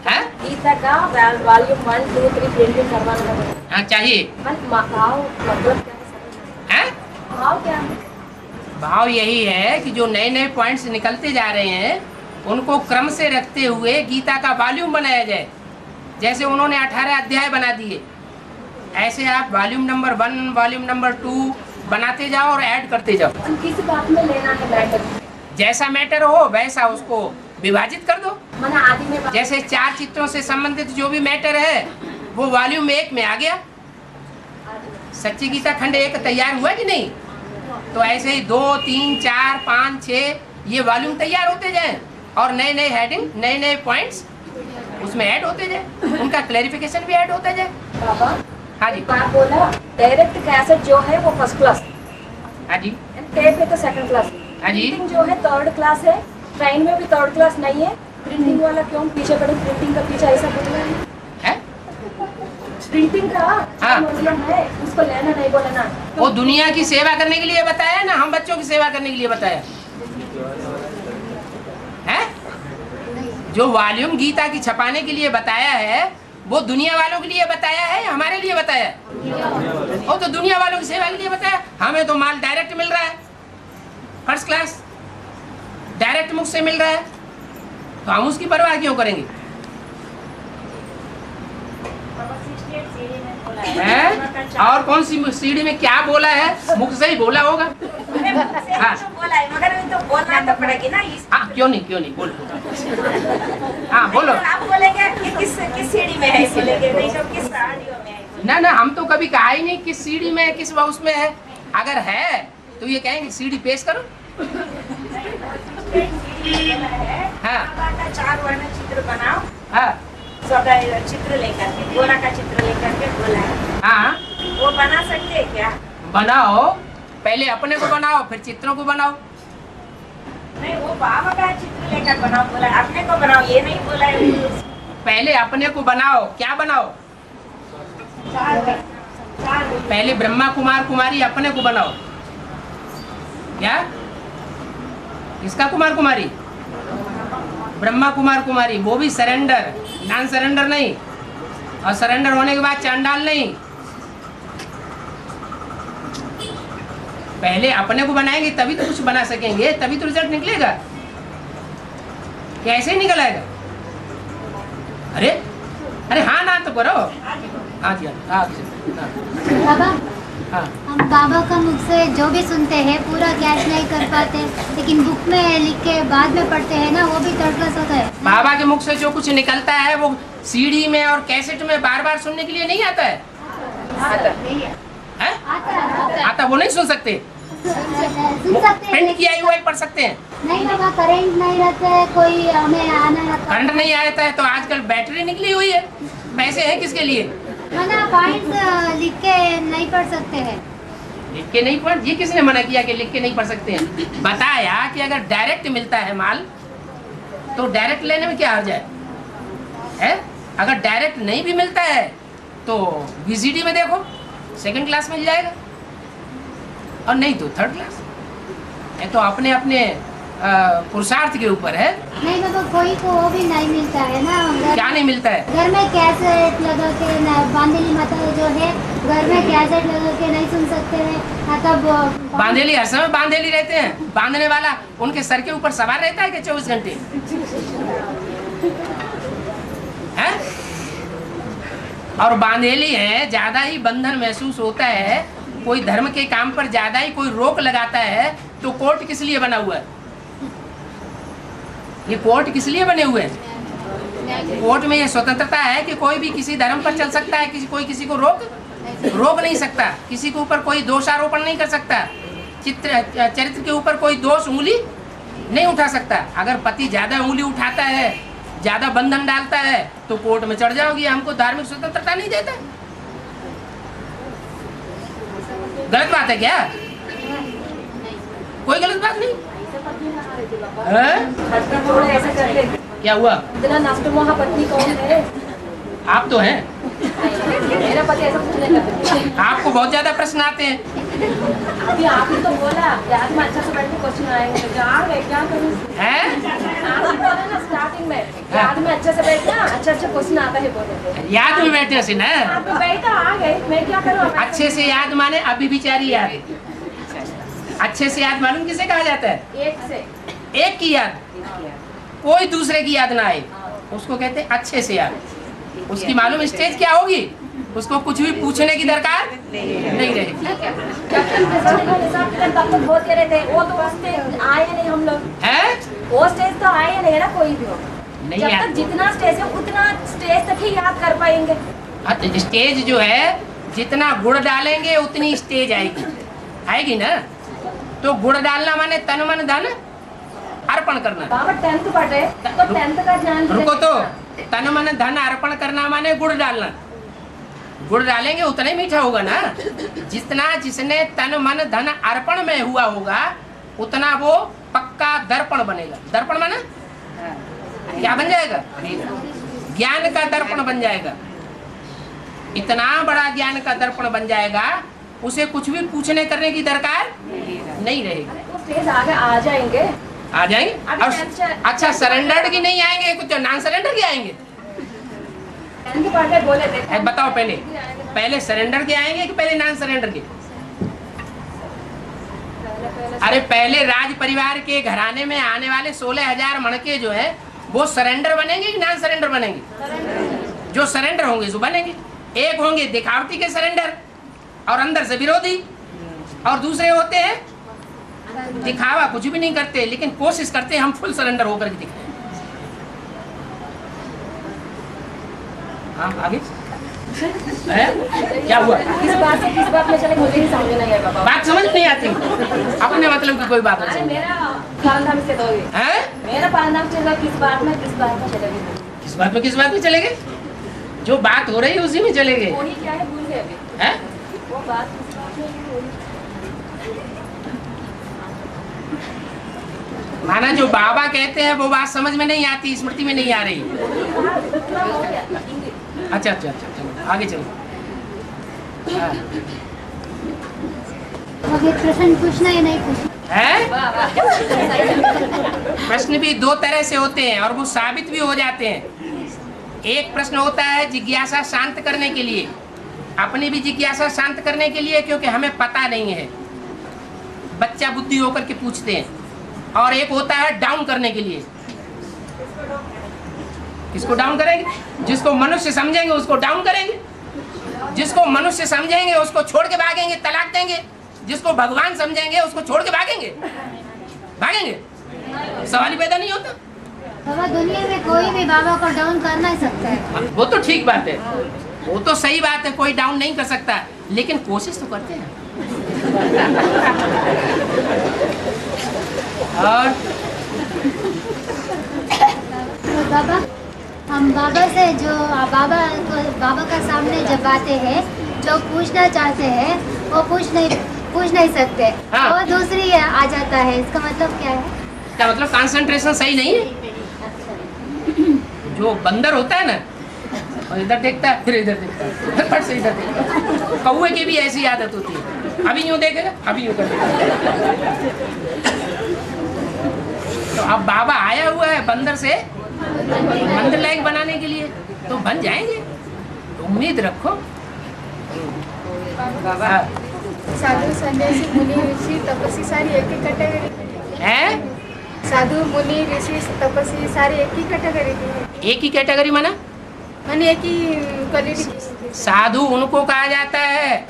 है? गीता का वॉल्यूम 1, 2, 3 प्रिंटिंग करवाना हाँ चाहिए। मतलब है? भाव क्या है? भाव यही है कि जो नए नए पॉइंट्स निकलते जा रहे हैं उनको क्रम से रखते हुए गीता का वॉल्यूम बनाया जाए। जैसे उन्होंने 18 अध्याय बना दिए, ऐसे आप वॉल्यूम नंबर 1, वॉल्यूम नंबर 2 बनाते जाओ और ऐड करते जाओ। किस बात में लेना है मैटर? जैसा मैटर हो वैसा उसको विभाजित कर दो। आदि में जैसे 4 चित्रों से संबंधित जो भी मैटर है वो वॉल्यूम 1 में आ गया। सच्ची गीता खंड 1 तैयार हुआ कि नहीं? तो ऐसे ही 2, 3, 4, 5, 6 ये वॉल्यूम तैयार होते जाएं और नए नए हेडिंग, नए नए पॉइंट्स उसमें ऐड होते जाए, उनका क्लैरिफिकेशन भी ऐड होता जाए। बाबा हाँ जी बात बोला, डायरेक्ट कैसेट जो है वो फर्स्ट क्लास, हाँ जी टेप है तो सेकंड क्लास, हाँ जी प्रिंटिंग जो है थर्ड क्लास है। ट्रेन में भी थर्ड क्लास नहीं है। प्रिंटिंग वाला क्यों पीछे पड़े? प्रिंटिंग का पीछे ऐसा बोल रहा है। प्रिंटिंग का मतलब है उसको लेना नहीं बोला ना। वो दुनिया की सेवा करने के लिए बताया ना, हम बच्चों की सेवा करने के लिए बताया है। जो वॉल्यूम गीता की छपाने के लिए बताया है वो दुनिया वालों के लिए बताया है, हमारे लिए बताया? वो तो दुनिया वालों की सेवा के लिए बताया। हमें तो माल डायरेक्ट मिल रहा है, फर्स्ट क्लास डायरेक्ट मुख से मिल रहा है, तो हम उसकी परवाह क्यों करेंगे? है? और कौन सी सीढ़ी में क्या बोला है? मुख से ही बोला होगा। हाँ मगर तो बोलना तो पड़ेगी ना। हाँ क्यों नहीं बोलो। हाँ बोलो। आप बोलेंगे कि किस सीढ़ी में है, इसीलिए नहीं तो किस ऑडियो में है। ना हम तो कभी कहा ही नहीं किस सीढ़ी में है, किस उसमें है। अगर है तो ये कहेंगे सीढ़ी पेश करो, हाँ। का 4 वर्ण चित्र बनाओ। हाँ। चित्र लेकर के, गोला का चित्र लेकर के बोला है। हाँ। वो बना सकते हैं क्या? बनाओ, पहले अपने को बनाओ फिर चित्रों को बनाओ। नहीं, वो बाबा का चित्र लेकर बनाओ बोला, अपने को बनाओ ये नहीं बोला है। पहले अपने को बनाओ, क्या बनाओ? पहले ब्रह्मा कुमार कुमारी अपने को बनाओ। क्या? किसका कुमार कुमारी? ब्रह्मा कुमार कुमारी, वो भी सरेंडर, नॉन सरेंडर नहीं। और सरेंडर होने के बाद चांडाल नहीं। पहले अपने को बनाएंगे तभी तो कुछ बना सकेंगे, तभी तो रिजल्ट निकलेगा। कैसे ही निकल आएगा? अरे अरे हाँ ना तो करो। हाँ जी हाँ। बाबा, हाँ। हम बाबा का मुख से जो भी सुनते हैं पूरा कैच नहीं कर पाते, लेकिन बुक में लिख के बाद में पढ़ते हैं ना, वो भी थर्ड क्लास होता है। बाबा के मुख से जो कुछ निकलता है वो सीडी में और कैसेट में बार बार सुनने के लिए नहीं आता है। आता वो नहीं सुन सकते। प्रिंट किया हुआ ही पढ़ सकते हैं। नहीं बाबा, करंट नहीं रहता है, कोई हमें आना करंट नहीं आता है तो आजकल बैटरी निकली हुई है। पैसे हैं किसके लिए? ना पॉइंट्स लिख के नहीं पढ़ सकते हैं। लिख के नहीं पढ़, ये किसने मना किया कि लिख के नहीं पढ़ सकते हैं? बताया कि अगर डायरेक्ट मिलता है माल तो डायरेक्ट लेने में क्या हर्ज है? अगर डायरेक्ट नहीं भी मिलता है तो वीसीडी में देखो, सेकंड क्लास मिल जाएगा, और नहीं तो थर्ड क्लास। ये तो अपने अपने पुरुषार्थ के ऊपर है। नहीं बाबा, कोई को वो भी नहीं मिलता है ना। क्या नहीं मिलता है? घर में कैसेट लगा के, बांधेली माता जो है घर में कैसेट लगा के नहीं सुन सकते हैं। तब बांधेली हर समय बांधेली रहते हैं। बांधने वाला उनके सर के ऊपर सवार रहता है कि 24 घंटे है? और बांधेली है, ज्यादा ही बंधन महसूस होता है। कोई धर्म के काम पर ज्यादा ही कोई रोक लगाता है तो कोर्ट किस लिए बना हुआ है? ये कोर्ट किस लिए बने हुए हैं? कोर्ट में ये स्वतंत्रता है कि कोई भी किसी धर्म पर चल सकता है, कोई किसी को रोक नहीं सकता, किसी के ऊपर कोई दोषारोपण नहीं कर सकता, चरित्र के ऊपर कोई दोष उंगली नहीं उठा सकता। अगर पति ज्यादा उंगली उठाता है, ज्यादा बंधन डालता है तो कोर्ट में चढ़ जाओगी, हमको धार्मिक स्वतंत्रता नहीं देता। गलत बात है क्या? कोई गलत बात नहीं है? क्या हुआ? इतना नष्ट महापत्नी कौन है? आप तो हैं। मेरा पति ऐसा कुछ नहीं करता। आपको बहुत ज्यादा प्रश्न आते हैं। अभी आप ही तो बोला याद में अच्छा से बैठ के क्वेश्चन आएंगे, तो क्या करूं? ना स्टार्टिंग में याद में अच्छे से बैठना, अच्छा क्वेश्चन आता है बोले। याद में बैठे से ना? बैठा आ गए, मैं क्या करूं? अच्छे से याद माने अभी विचारी याद। अच्छे से याद मालूम किसे कहा जाता है? एक की याद, कोई दूसरे की याद ना आए, उसको कहते हैं अच्छे से याद। उसकी मालूम स्टेज क्या होगी, उसको कुछ भी पूछने की दरकार नहीं रहेगी। होते रहते, वो तो स्टेज आए नहीं हम लोग हैं, वो स्टेज तो आए नहीं ना कोई भी नहीं। जब तक जितना स्टेज है उतना स्टेज तक ही याद कर पाएंगे। तो स्टेज जो है जितना गुड़ डालेंगे उतनी स्टेज आएगी ना। तो गुड़ डालना माने तन मन धन अर्पण करना। बाबा 10th पढ़े तो 10th का ज्ञान रुको तो, तन मन धन अर्पण करना माने गुड़ डालना। गुड़ डालेंगे उतना ही मीठा होगा ना। जितना जिसने तन मन धन अर्पण में हुआ होगा उतना वो पक्का दर्पण बनेगा। दर्पण माने क्या बन जाएगा? ज्ञान का दर्पण बन जाएगा। इतना बड़ा ज्ञान का दर्पण बन जाएगा, उसे कुछ भी पूछने करने की दरकार नहीं रहेगी। आगे आ जाएंगे, आ जाएंगे। और अच्छा सरेंडर्ड की नहीं आएंगे, कुछ नॉन सरेंडर के आएंगे। बोले थे बताओ पहले सरेंडर के आएंगे कि पहले नॉन सरेंडर के? अरे पहले राज परिवार के घराने में आने वाले 16,000 मणके जो है वो सरेंडर बनेंगे कि नॉन सरेंडर बनेंगे? जो सरेंडर होंगे वो बनेंगे। एक होंगे दिखावटी के सरेंडर और अंदर से विरोधी, और दूसरे होते हैं दिखावा, कुछ भी नहीं करते लेकिन कोशिश करते हैं हम फुल सरेंडर होकर के दिखाएं। हाँ आगे क्या हुआ? किस बात से किस बात में चले मुझे ही समझ नहीं है बाबा। बात समझ नहीं आती अपने मतलब की कोई बात नहीं। मेरा पालनाम से दोगे हैं? मेरा पालनाम से किस बात में चलेगी? किस बात में चले गए? जो बात हो रही है उसी में चले गए। वही क्या है भूल गए अभी। हैं? वो बात किस बात में माना जो बाबा कहते हैं वो बात समझ में नहीं आती, स्मृति में नहीं आ रही। अच्छा अच्छा अच्छा चलो आगे चलो। हाँ। आगे प्रश्न पूछना या नहीं पूछना है? प्रश्न भी दो तरह से होते हैं और वो साबित भी हो जाते हैं। एक प्रश्न होता है जिज्ञासा शांत करने के लिए, अपनी भी जिज्ञासा शांत करने के लिए, क्योंकि हमें पता नहीं है, बच्चा बुद्धि होकर के पूछते हैं। और एक होता है डाउन करने के लिए। किसको डाउन करेंगे? जिसको मनुष्य समझेंगे उसको डाउन करेंगे, जिसको मनुष्य समझेंगे उसको छोड़ के भागेंगे, तलाक देंगे, जिसको भगवान समझेंगे उसको छोड़ के भागेंगे। सवाल ही पैदा नहीं होता। बाबा दुनिया में कोई भी बाबा को डाउन कर नहीं सकता है। वो तो ठीक बात है, वो तो सही बात है, कोई डाउन नहीं कर सकता, लेकिन कोशिश तो करते हैं। और तो बाबा हम बाबा से जो बाबा का सामने जब आते हैं, जो पूछना चाहते हैं वो पूछ नहीं सकते। हाँ। और दूसरी आ जाता है, इसका मतलब क्या है? क्या मतलब? कंसंट्रेशन सही नहीं है। जो बंदर होता है ना, और इधर देखता है फिर इधर देखता है, फिर फट से इधर देखता है। कौवे की भी ऐसी आदत होती है, अभी यूं देखेगा अभी यूं कर देगा। तो अब बाबा आया हुआ है बंदर से मंदिर लायक बनाने के लिए, तो बन जाएंगे, उम्मीद रखो। बाबा साधु सन्यासी मुनि ऋषि तपस्वी सारी एक ही कैटेगरी है? साधु मुनि ऋषि तपस्वी सारी एक ही कैटेगरी की। एक ही कैटेगरी माना एक ही क्वालिटी। साधु उनको कहा जाता है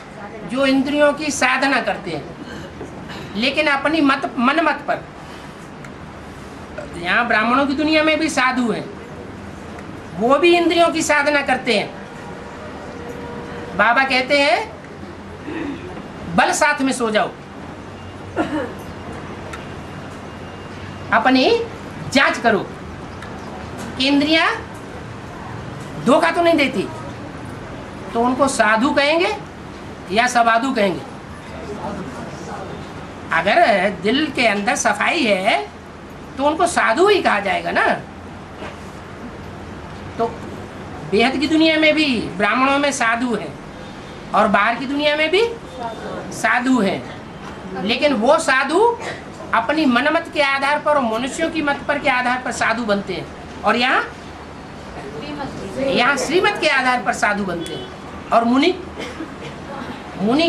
जो इंद्रियों की साधना करते हैं, लेकिन अपनी मन मत पर। यहाँ ब्राह्मणों की दुनिया में भी साधु हैं, वो भी इंद्रियों की साधना करते हैं। बाबा कहते हैं बल साथ में सो जाओ, अपनी जांच करो कि इंद्रियां धोखा तो नहीं देती। तो उनको साधु कहेंगे या सवाधु कहेंगे? अगर दिल के अंदर सफाई है तो उनको साधु ही कहा जाएगा ना। तो बेहद की दुनिया में भी ब्राह्मणों में साधु है और बाहर की दुनिया में भी साधु है, लेकिन वो साधु अपनी मनमत के आधार पर और मनुष्यों की मत पर के आधार पर साधु बनते हैं, और यहाँ श्रीमत के आधार पर साधु बनते हैं। और मुनि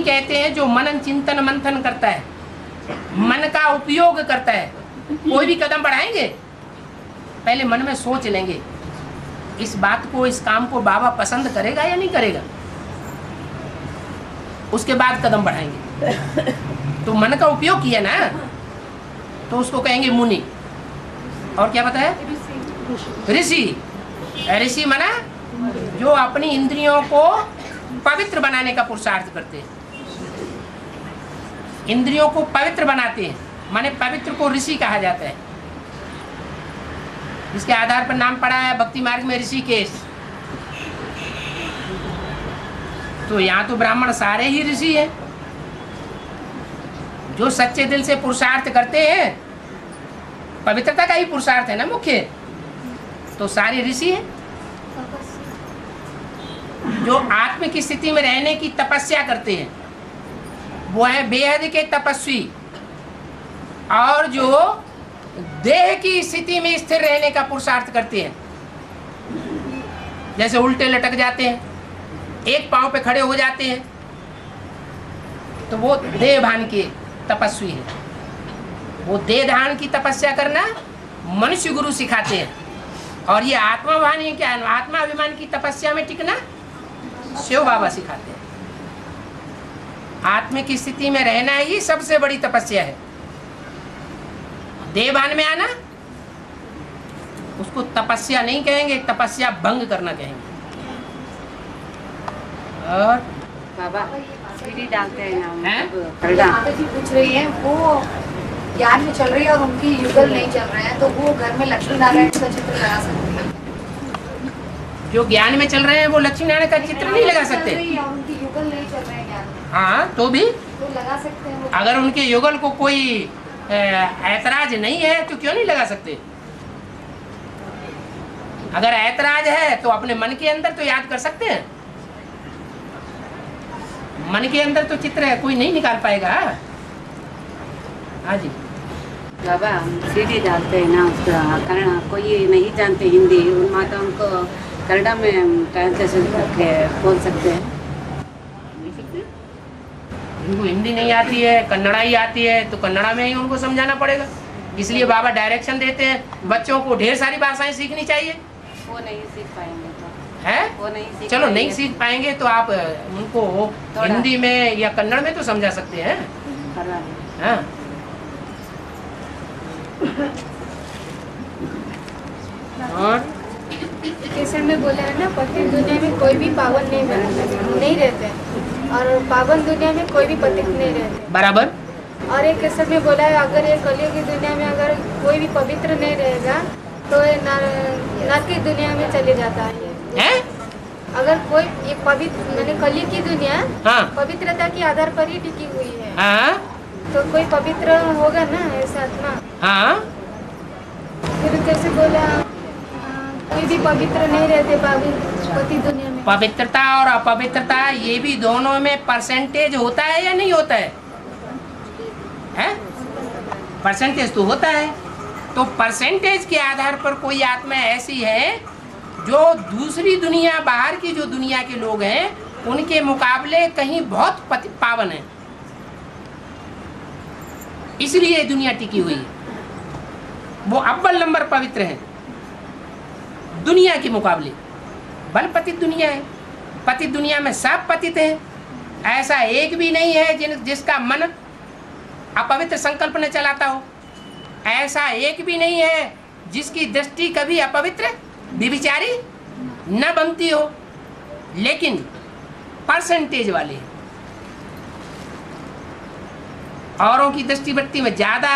कहते हैं जो मनन चिंतन मंथन करता है, मन का उपयोग करता है। कोई भी कदम बढ़ाएंगे पहले मन में सोच लेंगे इस बात को, इस काम को बाबा पसंद करेगा या नहीं करेगा, उसके बाद कदम बढ़ाएंगे। तो मन का उपयोग किया ना, तो उसको कहेंगे मुनि। और क्या बताया? ऋषि। ऋषि माना जो अपनी इंद्रियों को पवित्र बनाने का पुरुषार्थ करते हैं, इंद्रियों को पवित्र बनाते हैं, माने पवित्र को ऋषि कहा जाता है। इसके आधार पर नाम पड़ा है भक्ति मार्ग में ऋषिकेश। तो यहाँ तो ब्राह्मण सारे ही ऋषि हैं, जो सच्चे दिल से पुरुषार्थ करते हैं, पवित्रता का ही पुरुषार्थ है ना मुख्य, तो सारे ऋषि हैं। जो आत्म की स्थिति में रहने की तपस्या करते हैं वो है बेहद के तपस्वी, और जो देह की स्थिति में स्थिर रहने का पुरुषार्थ करते हैं, जैसे उल्टे लटक जाते हैं, एक पांव पे खड़े हो जाते हैं, तो वो देह भान के तपस्वी है। वो देह धारण की तपस्या करना मनुष्य गुरु सिखाते हैं, और ये आत्माभान है क्या, आत्मा अभिमान की तपस्या में टिकना शिव बाबा सिखाते हैं। आत्मा की स्थिति में रहना ही सबसे बड़ी तपस्या है। देहभान में आना उसको तपस्या नहीं कहेंगे, तपस्या भंग करना कहेंगे। और बाबा सीढ़ी डालते हैं ना हैं? माता जी पूछ रही है, वो ज्ञान में चल रही है और उनकी युगल नहीं चल रहे हैं, तो वो घर में लक्ष्मी नारायण का चित्र लगा सकती है। जो ज्ञान में चल रहे हैं वो लक्ष्मी नारायण का चित्र नहीं लगा सकते। और उनकी युगल नहीं चल रहे हैं ज्ञान में, हाँ तो भी तो लगा सकते हैं वो। अगर उनके युगल को कोई ऐतराज नहीं है तो क्यों नहीं लगा सकते? अगर ऐतराज है तो अपने मन के अंदर तो याद कर सकते हैं। मन के अंदर तो चित्र है, कोई नहीं निकाल पाएगा। हाँ जी बाबा सीढ़ी डालते हैं ना उसका कन्नड़ा, कोई नहीं जानते हिंदी, उन माता उनको कन्नड़ा में ट्रांसलेशन करके बोल सकते हैं। उनको हिंदी नहीं आती है, कन्नड़ा ही आती है, तो कन्नड़ा में ही उनको समझाना पड़ेगा। इसलिए बाबा डायरेक्शन देते हैं बच्चों को ढेर सारी भाषाएं सीखनी चाहिए। वो नहीं सीख पाएंगे तो है वो नहीं सीख चलो पाएंगे। नहीं सीख पाएंगे तो आप उनको थोड़ा। हिंदी में या कन्नड़ में तो समझा सकते हैं। हाँ और केसर में बोला है ना, पतित दुनिया में कोई भी पावन नहीं रहते, और पावन दुनिया में कोई भी पतित नहीं रहते बराबर। और एक केसर में बोला है, अगर ये कलियुग की दुनिया में अगर कोई भी पवित्र नहीं रहेगा तो ये नरक की दुनिया में चले जाता है। अगर कोई ये पवित्र मैंने कलियुग की दुनिया हाँ। पवित्रता के आधार पर ही टिकी हुई है। हाँ तो कोई पवित्र होगा ना ऐसा आत्मा। हाँ फिर कैसे बोला कोई भी पवित्र नहीं रहते पति दुनिया में। पवित्रता और अपवित्रता ये भी दोनों में परसेंटेज होता है या नहीं होता है? हैं? परसेंटेज तो होता है। तो परसेंटेज के आधार पर कोई आत्मा ऐसी है जो दूसरी दुनिया, बाहर की जो दुनिया के लोग हैं उनके मुकाबले कहीं बहुत पावन है, इसलिए दुनिया टिकी हुई है। वो अव्वल नंबर पवित्र है दुनिया के मुकाबले। बल पतित दुनिया है, पतित दुनिया में सब पतित है, ऐसा एक भी नहीं है जिसका मन अपवित्र संकल्प न चलाता हो। ऐसा एक भी नहीं है जिसकी दृष्टि कभी अपवित्र व्यभिचारी न बनती हो। लेकिन परसेंटेज वाले औरों की दृष्टि वृत्ति में ज्यादा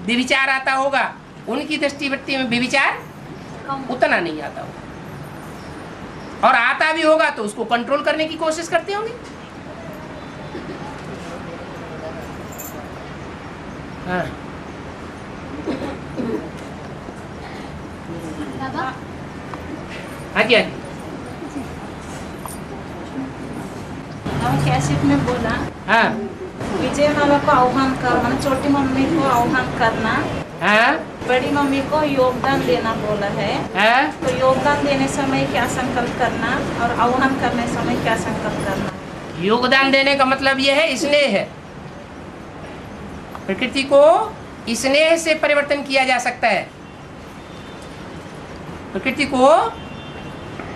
व्यभिचार आता होगा, उनकी दृष्टि वृत्ति में व्यभिचार उतना नहीं आता होगा, और आता भी होगा तो उसको कंट्रोल करने की कोशिश करते होंगे। हाँ हाँ जी हम कैसेट में बोला हाँ विजय माला को आह्वान करना, छोटी मम्मी को आह्वान करना, हाँ बड़ी मम्मी को योगदान देना बोला है। हाँ तो योगदान देने समय क्या संकल्प करना और आह्वान करने समय क्या संकल्प करना? योगदान देने का मतलब यह है स्नेह है। प्रकृति को स्नेह से परिवर्तन किया जा सकता है। प्रकृति को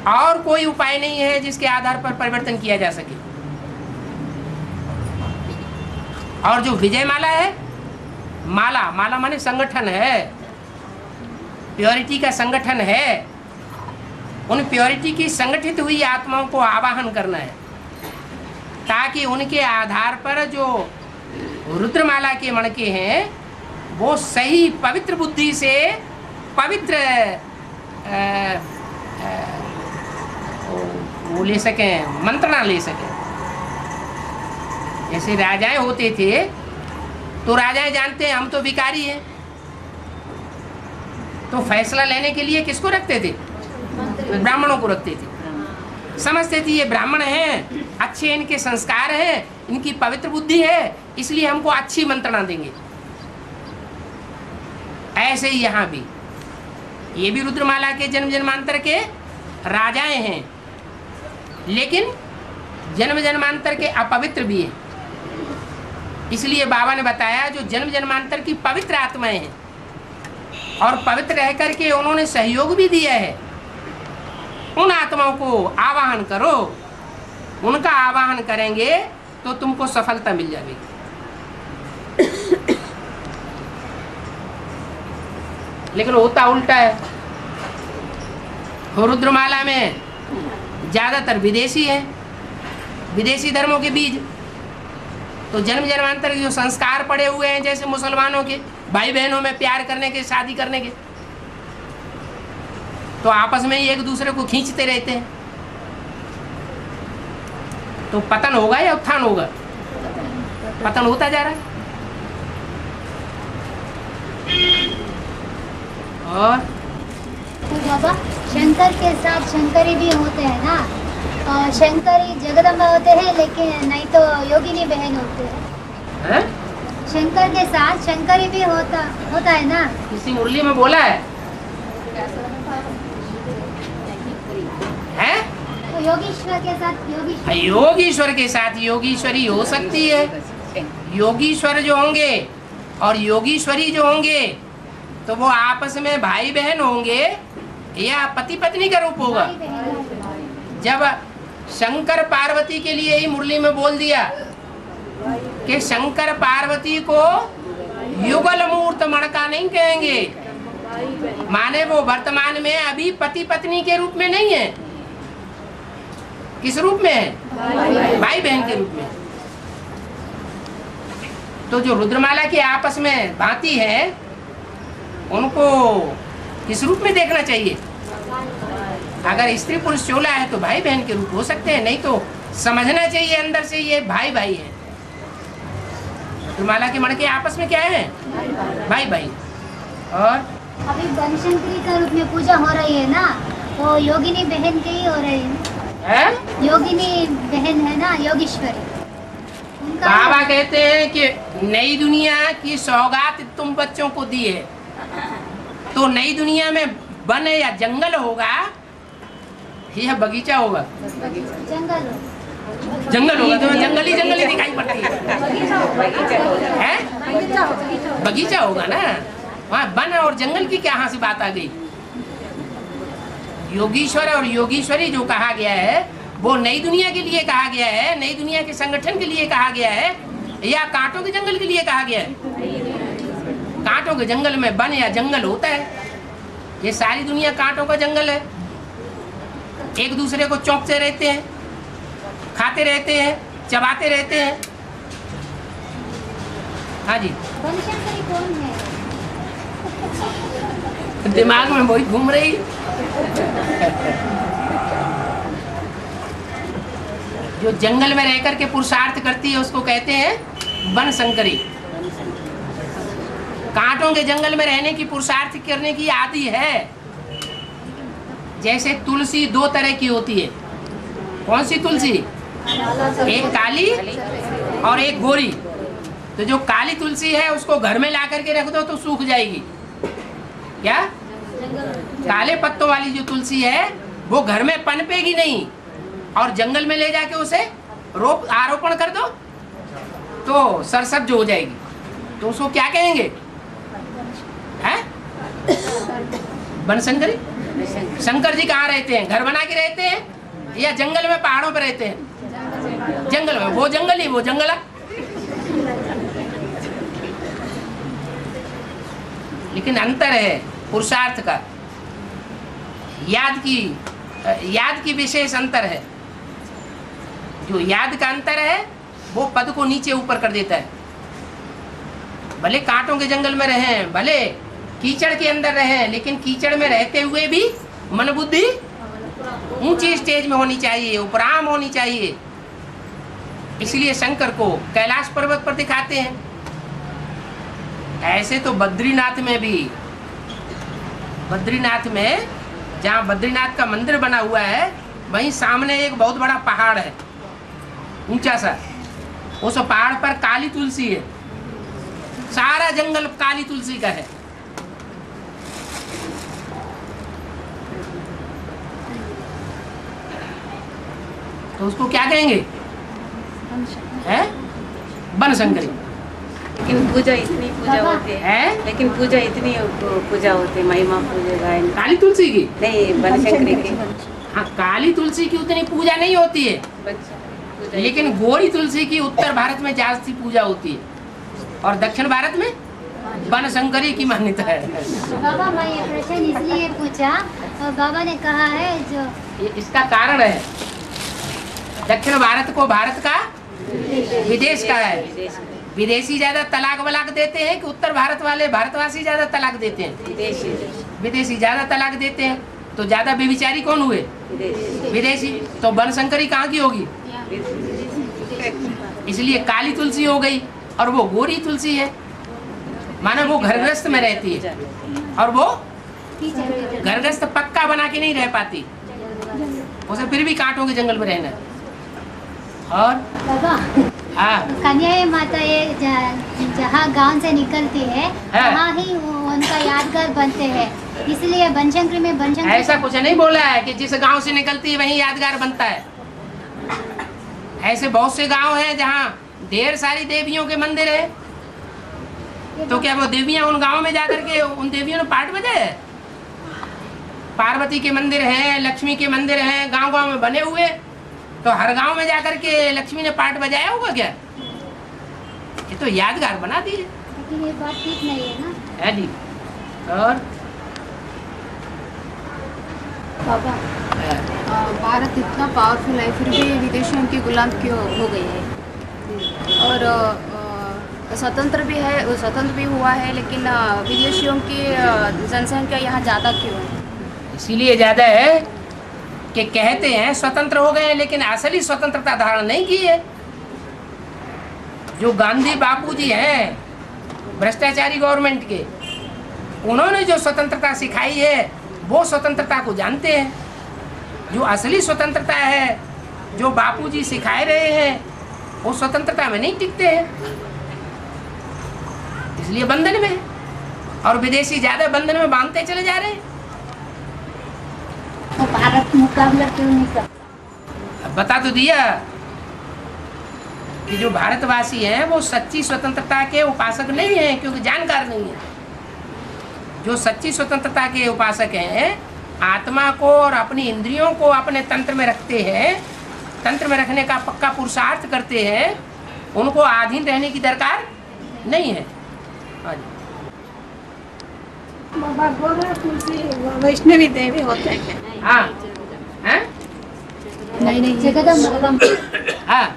और कोई उपाय नहीं है जिसके आधार पर परिवर्तन किया जा सके। और जो विजय माला है, माला माला माने संगठन है, प्योरिटी का संगठन है। उन प्योरिटी की संगठित हुई आत्माओं को आवाहन करना है ताकि उनके आधार पर जो रुद्रमाला के मणके हैं वो सही पवित्र बुद्धि से पवित्र वो ले सकें, मंत्रणा ले सकें। जैसे राजाएं होते थे तो राजाएं जानते हैं हम तो भिखारी हैं, तो फैसला लेने के लिए किसको रखते थे? ब्राह्मणों को रखते थे। समझते थे ये ब्राह्मण हैं, अच्छे इनके संस्कार हैं, इनकी पवित्र बुद्धि है, इसलिए हमको अच्छी मंत्रणा देंगे। ऐसे ही यहाँ भी ये भी रुद्रमाला के जन्म जन्मांतर के राजाएं हैं, लेकिन जन्म जन्मांतर के अपवित्र भी हैं। इसलिए बाबा ने बताया जो जन्म जन्मांतर की पवित्र आत्माएं हैं और पवित्र रह करके उन्होंने सहयोग भी दिया है, उन आत्माओं को आवाहन करो। उनका आवाहन करेंगे तो तुमको सफलता मिल जाएगी। लेकिन होता उल्टा है। रुद्रमाला में ज्यादातर विदेशी हैं, विदेशी धर्मों के बीज। तो जन्म जन्मांतर के जो संस्कार पड़े हुए हैं, जैसे मुसलमानों के भाई बहनों में प्यार करने के, शादी करने के, तो आपस में ही एक दूसरे को खींचते रहते हैं। तो पतन होगा या उत्थान होगा? पतन होता जा रहा है। और तो बाबा शंकर के साथ शंकरी भी होते हैं ना, और शंकरी जगदम्बा होते हैं, लेकिन नहीं तो योगिनी बहन होते हैं। शंकर के साथ शंकरी भी होता है ना। किसी मुरली में बोला है? तो योगीश्वर के साथ योगीश्वर के साथ योगीश्वरी हो सकती है। योगीश्वर जो होंगे और योगीश्वरी जो होंगे तो वो आपस में भाई बहन होंगे या पति पत्नी का रूप होगा। जब शंकर पार्वती के लिए ही मुरली में बोल दिया कि शंकर पार्वती को युगल मूर्त मणका नहीं कहेंगे, माने वो वर्तमान में अभी पति पत्नी के रूप में नहीं है। किस रूप में है? भाई बहन के रूप में। तो जो रुद्रमाला की आपस में भांति है, उनको किस रूप में देखना चाहिए? अगर स्त्री पुरुष चोला है तो भाई बहन के रूप हो सकते हैं, नहीं तो समझना चाहिए अंदर से ये भाई भाई है। रुद्रमाला के मणके आपस में क्या है? भाई भाई। और अभी बनशंकरी का रूप में पूजा हो रही है ना, वो योगिनी बहन की ही हो रही है। योगिनी बहन है ना, योगीश्वरी। बाबा कहते हैं कि नई दुनिया की सौगात तुम बच्चों को दी है, तो नई दुनिया में वन या जंगल होगा या बगीचा होगा? जंगल होगा। तो जंगल ही दिखाई पड़ती है। बगीचा होगा ना, वहाँ वन और जंगल की क्या से बात आ गई? योगीश्वर और योगीश्वरी जो कहा गया है वो नई दुनिया के लिए कहा गया है, नई दुनिया के संगठन के लिए कहा गया है, या कांटों के जंगल के लिए कहा गया है? कांटों के जंगल में वन या जंगल होता है। ये सारी दुनिया कांटों का जंगल है। एक दूसरे को चौंकते रहते हैं, खाते रहते हैं, चबाते रहते हैं। हाँ जी, बनशंकरी कौन है? दिमाग में वही घूम रही। जो जंगल में रहकर के पुरुषार्थ करती है उसको कहते हैं वन शंकरी। कांटों के जंगल में रहने की, पुरुषार्थ करने की आदि है। जैसे तुलसी दो तरह की होती है। कौन सी तुलसी? एक काली और एक गोरी। तो जो काली तुलसी है उसको घर में ला करके रख दो तो सूख जाएगी। क्या? काले पत्तों वाली जो तुलसी है वो घर में पनपेगी नहीं, और जंगल में ले जाके उसे आरोपण कर दो तो सरसब्ज हो जाएगी। तो उसको क्या कहेंगे? हैं? बनशंकरी। शंकर जी कहाँ रहते हैं? घर बना के रहते हैं या जंगल में, पहाड़ों पर रहते हैं? जंगल में। वो जंगल ही वो जंगल। लेकिन अंतर है पुरुषार्थ का, याद की विशेष अंतर है। जो याद का अंतर है वो पद को नीचे ऊपर कर देता है। भले कांटों के जंगल में रहें, भले कीचड़ के अंदर रहें, लेकिन कीचड़ में रहते हुए भी मन बुद्धि ऊंची स्टेज में होनी चाहिए, उपराम होनी चाहिए। इसलिए शंकर को कैलाश पर्वत पर दिखाते हैं। ऐसे तो बद्रीनाथ में भी, बद्रीनाथ में जहाँ बद्रीनाथ का मंदिर बना हुआ है वहीं सामने एक बहुत बड़ा पहाड़ है, ऊंचा सा। उस पहाड़ पर काली तुलसी है। सारा जंगल काली तुलसी का है। तो उसको क्या कहेंगे? है बनशंकरी। लेकिन पूजा इतनी पूजा होती है, लेकिन पूजा इतनी पूजा होती है, महिमा पूजा गायन। काली तुलसी की नहीं, बनशंकरी की। हाँ, काली तुलसी की उतनी पूजा नहीं होती है, लेकिन गोरी तुलसी की उत्तर भारत में ज्यादा पूजा होती है और दक्षिण भारत में बनशंकरी की मान्यता है। बाबा मैं ये प्रश्न इसलिए पूछा, और बाबा ने कहा है जो इसका कारण है, दक्षिण भारत को भारत का विदेश का है। विदेशी ज्यादा तलाक वलाक देते हैं कि उत्तर भारत वाले भारतवासी ज्यादा तलाक देते हैं? विदेशी ज्यादा तलाक देते हैं। तो ज्यादा बेविचारी कौन हुए? विदेशी। तो बनशंकरी कहाँ की होगी? इसलिए काली तुलसी हो गई और वो गोरी तुलसी है, माना वो घरग्रस्त में रहती है और वो घरग्रस्त पक्का बना के नहीं रह पाती, उसे फिर भी कांटों के जंगल में रहना। और हाँ, कन्या माता ये जहाँ गांव से निकलती है वहाँ ही उनका यादगार बनते हैं, इसलिए बनशंकरी में बनशंकरी। ऐसा कुछ नहीं बोला है कि जिस गांव से निकलती है वहीं यादगार बनता है। ऐसे बहुत से गांव हैं जहाँ ढेर सारी देवियों के मंदिर है, तो क्या वो देवियां उन गांव में जाकर के उन देवियों ने पाठ बजाए? पार्वती के मंदिर हैं, लक्ष्मी के मंदिर हैं, गांव गांव में बने हुए, तो हर गांव में जाकर के लक्ष्मी ने पाठ बजाया होगा क्या? ये तो यादगार बना दी है। लेकिन ये बात ठीक नहीं है ना? है जी। और बाबा, भारत इतना पावरफुल है फिर भी विदेशियों की गुलाम क्यों हो गई है? और स्वतंत्र भी है, स्वतंत्र भी हुआ है, लेकिन विदेशियों की जनसंख्या यहाँ ज़्यादा क्यों है? इसीलिए ज़्यादा है कि कहते हैं स्वतंत्र हो गए, लेकिन असली स्वतंत्रता धारण नहीं की है। जो गांधी बापूजी हैं भ्रष्टाचारी गवर्नमेंट के, उन्होंने जो स्वतंत्रता सिखाई है वो स्वतंत्रता को जानते हैं। जो असली स्वतंत्रता है, जो बापूजी सिखाए रहे हैं, वो स्वतंत्रता में नहीं टिकते हैं, इसलिए बंधन में। और विदेशी ज्यादा बंधन में बांधते चले जा रहे हैं। तो भारत मुकाबला क्यों नहीं करता? बता तो दिया कि जो भारतवासी हैं वो सच्ची स्वतंत्रता के उपासक नहीं हैं, क्योंकि जानकार नहीं है। जो सच्ची स्वतंत्रता के उपासक हैं, आत्मा को और अपनी इंद्रियों को अपने तंत्र में रखते हैं, तंत्र में रखने का पक्का पुरुषार्थ करते हैं, उनको अधीन रहने की दरकार नहीं है। बाबा बोल रहे तुलसी वैष्णवी देवी होते हैं। हाँ, हैं? नहीं जगदम्बा। हाँ,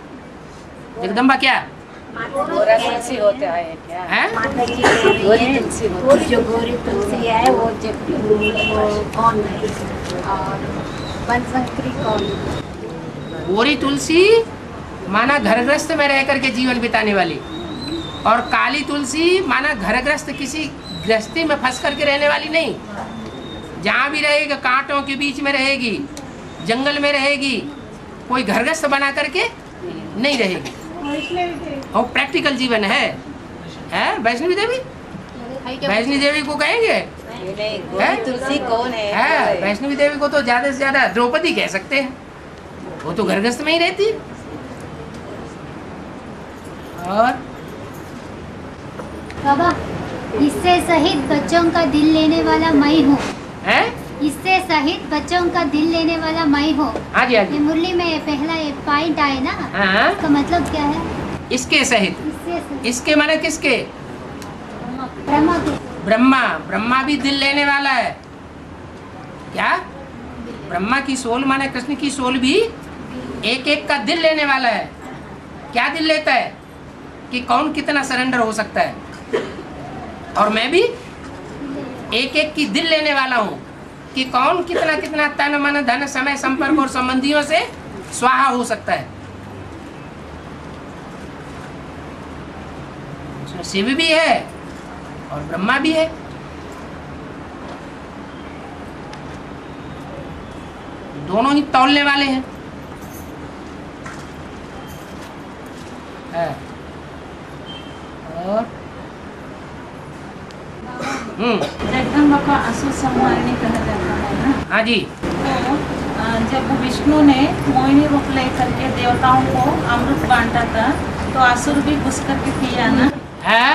जगदम्बा क्या? गोरा तुलसी होते हैं क्या? हैं? गोरी तुलसी वो जो गोरी तुलसी है वो कौन है और बनशंकरी कौन? गोरी तुलसी माना घरग्रस्त में रह करके जीवन बिताने वाली, और काली तुलसी माना घरग्रस्त किसी गृहस्थी में फंस करके रहने वाली नहीं। जहाँ भी रहेगी कांटों के बीच में रहेगी, जंगल में रहेगी, कोई घरग्रस्त बना करके नहीं रहेगी। और प्रैक्टिकल जीवन है वैष्णवी देवी। वैष्णवी देवी को कहेंगे? तुलसी कौन है? वैष्णवी देवी को तो ज्यादा से ज्यादा द्रौपदी कह सकते हैं, वो तो घरग्रस्त में ही रहती। और बाबा, इससे शहीद बच्चों का दिल लेने वाला मैं हूँ। इससे शहीद बच्चों का दिल लेने वाला मैं हूँ। हाँ जी, हाँ जी। ये मुरली में पहला एक पॉइंट आए ना, इसका मतलब क्या है? इसके सहित, इसके माने किसके? ब्रह्मा के। ब्रह्मा भी दिल लेने वाला है क्या? ब्रह्मा की सोल माने कृष्ण की सोल भी एक एक का दिल लेने वाला है। क्या दिल लेता है? कि कौन कितना सरेंडर हो सकता है। और मैं भी एक एक की दिल लेने वाला हूँ कि कौन कितना कितना तन मन धन समय संपर्क और संबंधियों से स्वाहा हो सकता है। उसमें शिव भी है और ब्रह्मा भी है। दोनों ही तौलने वाले हैं। और जगदम्बा का असुर संहारिणी कहा जाता है ना। हाँ जी। तो जब विष्णु ने मोहिनी रूप लेकर के देवताओं को अमृत बांटा था, तो असुर भी घुस करके पिया ना।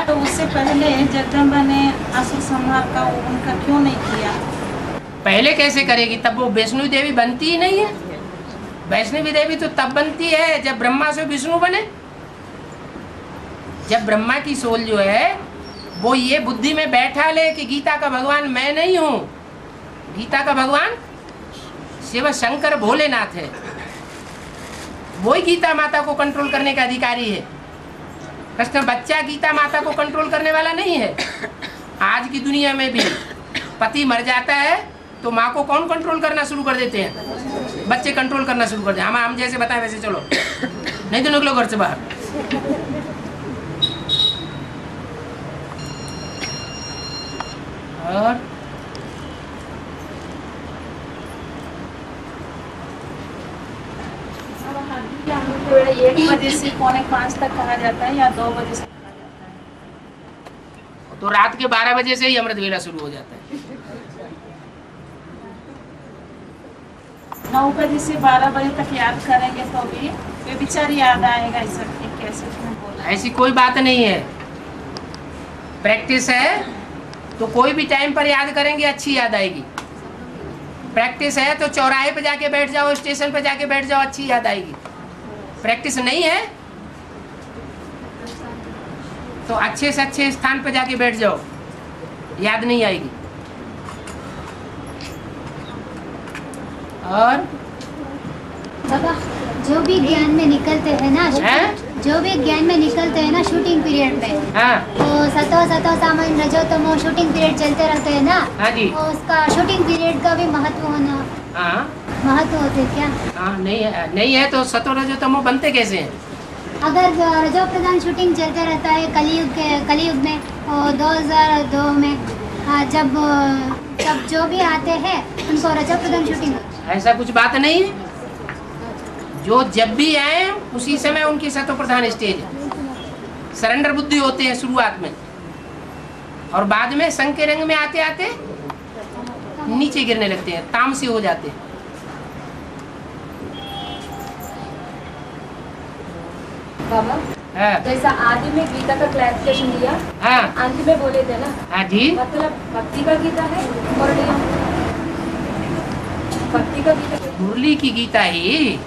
तो उससे पहले जगदम्बा ने असुर संहार का उनका क्यों नहीं किया? पहले कैसे करेगी? तब वो वैष्णवी देवी बनती ही नहीं है। वैष्णवी देवी तो तब बनती है जब ब्रह्मा से विष्णु बने। जब ब्रह्मा की सोल जो है वो ये बुद्धि में बैठा ले कि गीता का भगवान मैं नहीं हूँ, गीता का भगवान शिव शंकर भोलेनाथ है। वही गीता माता को कंट्रोल करने का अधिकारी है। कृष्ण बच्चा गीता माता को कंट्रोल करने वाला नहीं है। आज की दुनिया में भी पति मर जाता है तो माँ को कौन कंट्रोल करना शुरू कर देते हैं? बच्चे कंट्रोल करना शुरू कर देते हैं। हम जैसे बताएं वैसे चलो, नहीं तो निकलो घर से बाहर। और थोड़ा 1 बजे से 4:45 तक कहा जाता है या 2 बजे से कहा जाता है? तो रात के 12 बजे से ही अमृत वेला शुरू हो जाता है। 9 बजे से 12 बजे तक याद करेंगे तो भी वे विचार याद आएगा। ऐसा कैसे बोला? ऐसी कोई बात नहीं है। प्रैक्टिस है तो कोई भी टाइम पर याद करेंगे, अच्छी याद आएगी। प्रैक्टिस है तो चौराहे पे जाके बैठ जाओ, स्टेशन पे जाके बैठ जाओ, अच्छी याद आएगी। प्रैक्टिस नहीं है तो अच्छे से अच्छे स्थान पे जाके बैठ जाओ, याद नहीं आएगी। और बाबा जो भी ज्ञान में निकलते हैं ना, जो भी ज्ञान में निकलते हैं ना शूटिंग पीरियड में, तो सतो सामान्य रजो तमो शूटिंग पीरियड चलते रहते हैं ना, हाँ जी, तो उसका शूटिंग पीरियड का भी महत्व होना, महत्व होते क्या? नहीं है तो सतो रजो तमो बनते कैसे हैं? अगर रजो प्रधान शूटिंग चलते रहता है कलयुग में, 2002 में, जब जो भी आते हैं उनको रजो प्रधान शूटिंग, ऐसा कुछ बात नहीं है। जो जब भी आए उसी समय उनकी सतो प्रधान स्टेज है। सरेंडर बुद्धि होते हैं शुरुआत में, और बाद में संघ के रंग में आते आते नीचे गिरने लगते हैं, तामसी हो जाते हैं। बाबा जैसा आदि में गीता का क्लैरिफिकेशन दिया, अंत में बोले थे ना, हाँ जी, मतलब भक्ति का गीता है, भक्ति का गीता, मुरली की गीता ही,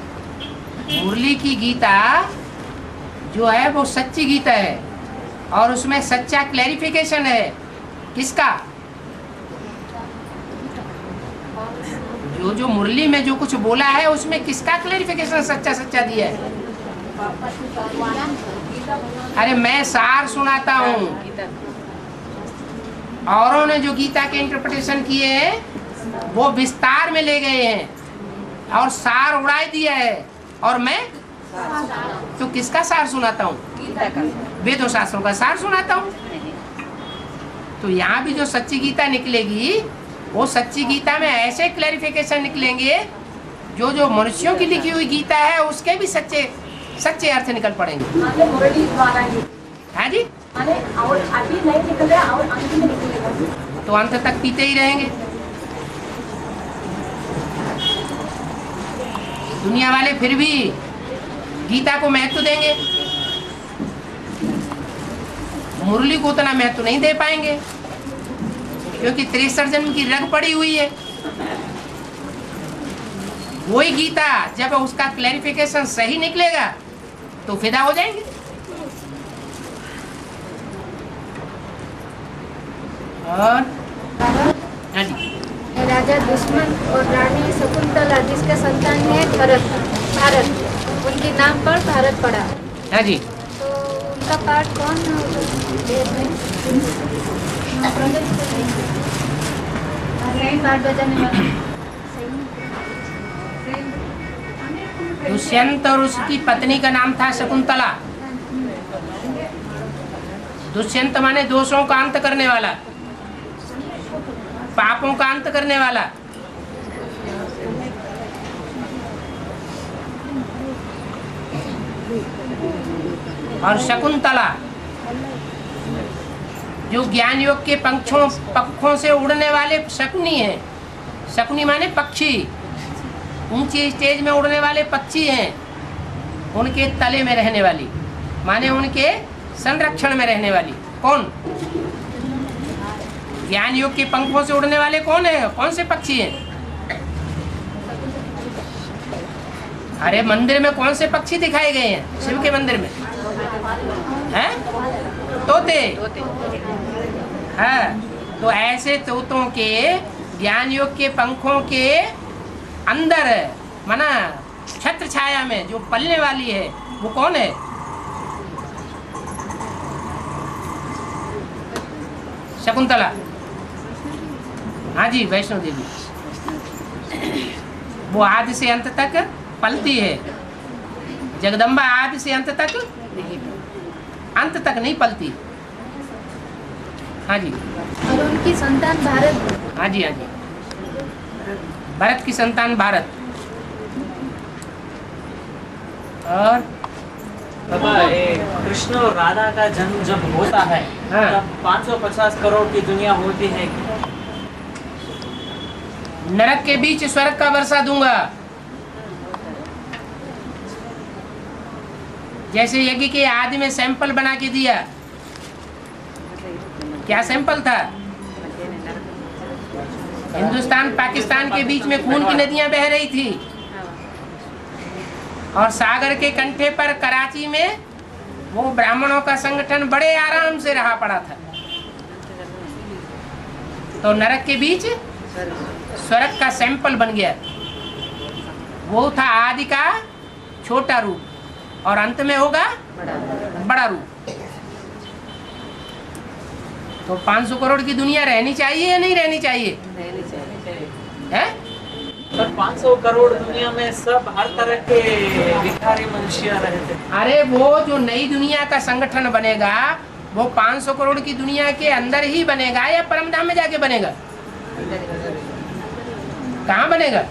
मुरली की गीता जो है वो सच्ची गीता है, और उसमें सच्चा क्लैरिफिकेशन है। किसका? जो मुरली में जो कुछ बोला है उसमें किसका क्लैरिफिकेशन सच्चा दिया है? अरे मैं सार सुनाता हूँ, औरों ने जो गीता के इंटरप्रिटेशन किए हैं वो विस्तार में ले गए हैं और सार उड़ा दिया है, और मैं तो किसका सार सुनाता हूँ? वेदों शास्त्रों का सार सुनाता हूँ। तो यहाँ भी जो सच्ची गीता निकलेगी वो सच्ची गीता में ऐसे क्लैरिफिकेशन निकलेंगे जो मनुष्यों की लिखी हुई गीता है उसके भी सच्चे अर्थ निकल पड़ेंगे। हाँ जी, अभी नहीं निकल रहा और अंत में निकलेगा तो अंत तक पीते ही रहेंगे। दुनिया वाले फिर भी गीता को महत्व देंगे, मुरली को उतना महत्व नहीं दे पाएंगे, क्योंकि 63 जन्म की रग पड़ी हुई है। वही गीता जब उसका क्लैरिफिकेशन सही निकलेगा तो फिदा हो जाएंगे। और हाँ जी, राजा दुश्मन और रानी शकुंतला जिसका संतान है भारत, उनके नाम पर भारत पड़ा। हाँ जी, तो उनका पाठ कौन पाठ बजाने वाला? दुष्यंत और उसकी पत्नी का नाम था शकुंतला। दुष्यंत माने दोषों का अंत करने वाला, पापों का अंत करने वाला। और शकुंतला जो ज्ञान योग के पक्षों से उड़ने वाले शकुनी हैं। शकुनी माने पक्षी, ऊंची स्टेज में उड़ने वाले पक्षी हैं। उनके तले में रहने वाली माने उनके संरक्षण में रहने वाली। कौन? ज्ञान योग के पंखों से उड़ने वाले कौन है? कौन से पक्षी हैं? अरे मंदिर में कौन से पक्षी दिखाए गए हैं? शिव के मंदिर में हैं? तोते। हाँ, तो ऐसे तोतों के ज्ञान योग के पंखों के अंदर माना छत्र छाया में जो पलने वाली है वो कौन है? शकुंतला। हाँ जी, वैष्णो देवी। वो आदि से अंत तक पलती है। जगदम्बा आदि से अंत तक नहीं पलती। हाँ जी। और उनकी संतान भारत। हाँ जी, हाँ जी, भारत की संतान भारत। और बाबा, कृष्ण और राधा का जन्म जब होता है तब 550 करोड़ की दुनिया होती है। नरक के बीच स्वर्ग का वर्षा दूंगा। जैसे यज्ञ के आदि में सैंपल बना के दिया। क्या सैंपल था? हिंदुस्तान पाकिस्तान के बीच में खून की नदियां बह रही थी और सागर के कंठे पर कराची में वो ब्राह्मणों का संगठन बड़े आराम से रहा पड़ा था। तो नरक के बीच स्वर्ग का सैंपल बन गया। वो था आदि का छोटा रूप और अंत में होगा बड़ा रूप। तो 500 करोड़ की दुनिया रहनी चाहिए या नहीं रहनी चाहिए? है? पर 500 करोड़ दुनिया में सब हर तरह के भिखारी मनुष्य रहते। अरे वो जो नई दुनिया का संगठन बनेगा वो 500 करोड़ की दुनिया के अंदर ही बनेगा या परमधाम में जाके बनेगा? कहाँ बनेगा?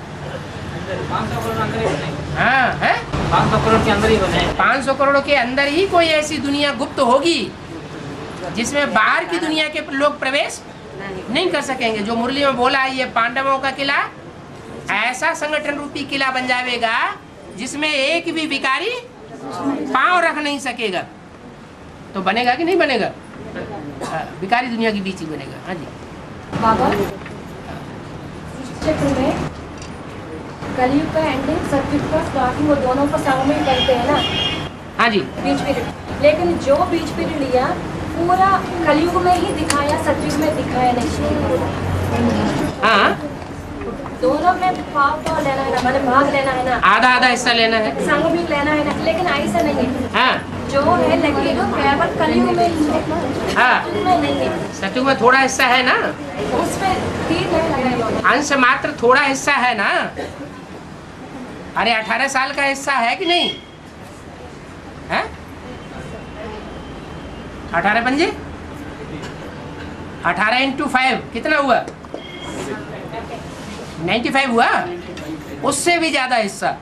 500 करोड़ अंदर ही बनेगा। हाँ, है 500 करोड़ के अंदर ही बनेगा। 500 करोड़ के अंदर ही कोई ऐसी दुनिया गुप्त होगी जिसमें बाहर की दुनिया के लोग प्रवेश नहीं कर सकेंगे। जो मुरली में बोला ये पांडवों का किला ऐसा संगठन रूपी किला बन जाएगा जिसमें एक भी भिखारी पांव रख नहीं सकेगा। तो बनेगा कि नहीं बनेगा? भिखारी दुनिया के बीच ही बनेगा। हाँ जी बाबा, चक्र में कलयुग का एंडिंग, सतयुग का स्टार्टिंग, वो दोनों को संग में करते हैं ना। हाँ जी। बीच पीरियड, लेकिन जो बीच पीरियड लिया पूरा कलयुग में ही दिखाया, सतयुग में दिखाया नहीं। हाँ, दोनों में पाव लेना है ना, मतलब भाग लेना है ना, आधा आधा हिस्सा लेना है, संग भी लेना है ना, लेकिन ऐसा नहीं है। हाँ, जो है लगी तो केवल कलयुग में ही है। हाँ, नहीं है। सतयुग में थोड़ा हिस्सा है ना, उसमें तीर नहीं लगाए, अंश मात्र थोड़ा हिस्सा है ना। अरे 18 साल का हिस्सा है कि नहीं है? 18 पंजे 18 × 5 कितना हुआ? 95 हुआ। उससे भी ज्यादा हिस्सा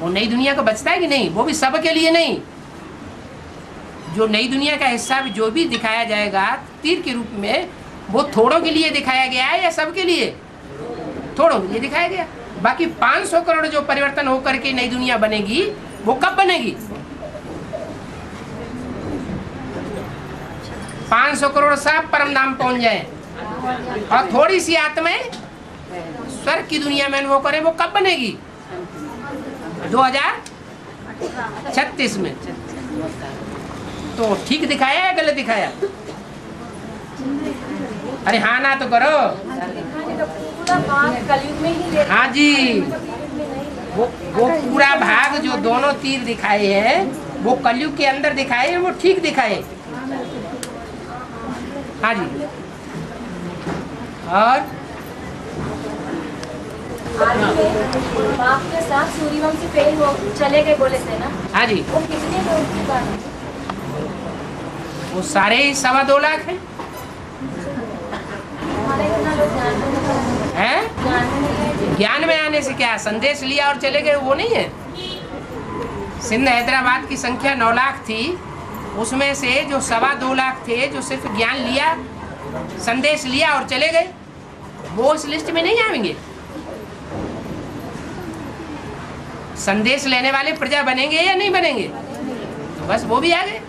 वो नई दुनिया का बचता है कि नहीं? वो भी सब के लिए नहीं। जो नई दुनिया का हिस्सा भी जो भी दिखाया जाएगा तीर के रूप में, वो थोड़ों के लिए दिखाया गया है या सब के लिए? थोड़ों के लिए दिखाया गया। बाकी 500 करोड़ जो परिवर्तन होकर के नई दुनिया बनेगी वो कब बनेगी? 500 करोड़ सब परम धाम पहुंच जाए और थोड़ी सी आत्माएं स्वर्ग की दुनिया में अनुभव करें, वो कब बनेगी? 2036 में। तो ठीक दिखाया या गलत दिखाया? अरे हाँ ना तो करो। हाँ जी, वो पूरा भाग जो दोनों तीर दिखाए हैं वो कलयुग के अंदर दिखाए हैं, वो ठीक दिखाए। हाँ जी। और बाप के साथ सूर्यवंशी फेल हो चले गए बोले थे ना। हाँ जी। वो कितने लोग की बात है? वो सारे 2.25 लाख हैं। हैं? ज्ञान में आने से क्या, संदेश लिया और चले गए वो नहीं है। सिंध हैदराबाद की संख्या 9 लाख थी, उसमें से जो 2.25 लाख थे जो सिर्फ ज्ञान लिया, संदेश लिया और चले गए, वो इस लिस्ट में नहीं आएंगे। संदेश लेने वाले प्रजा बनेंगे या नहीं बनेंगे? तो बस वो भी आ गए।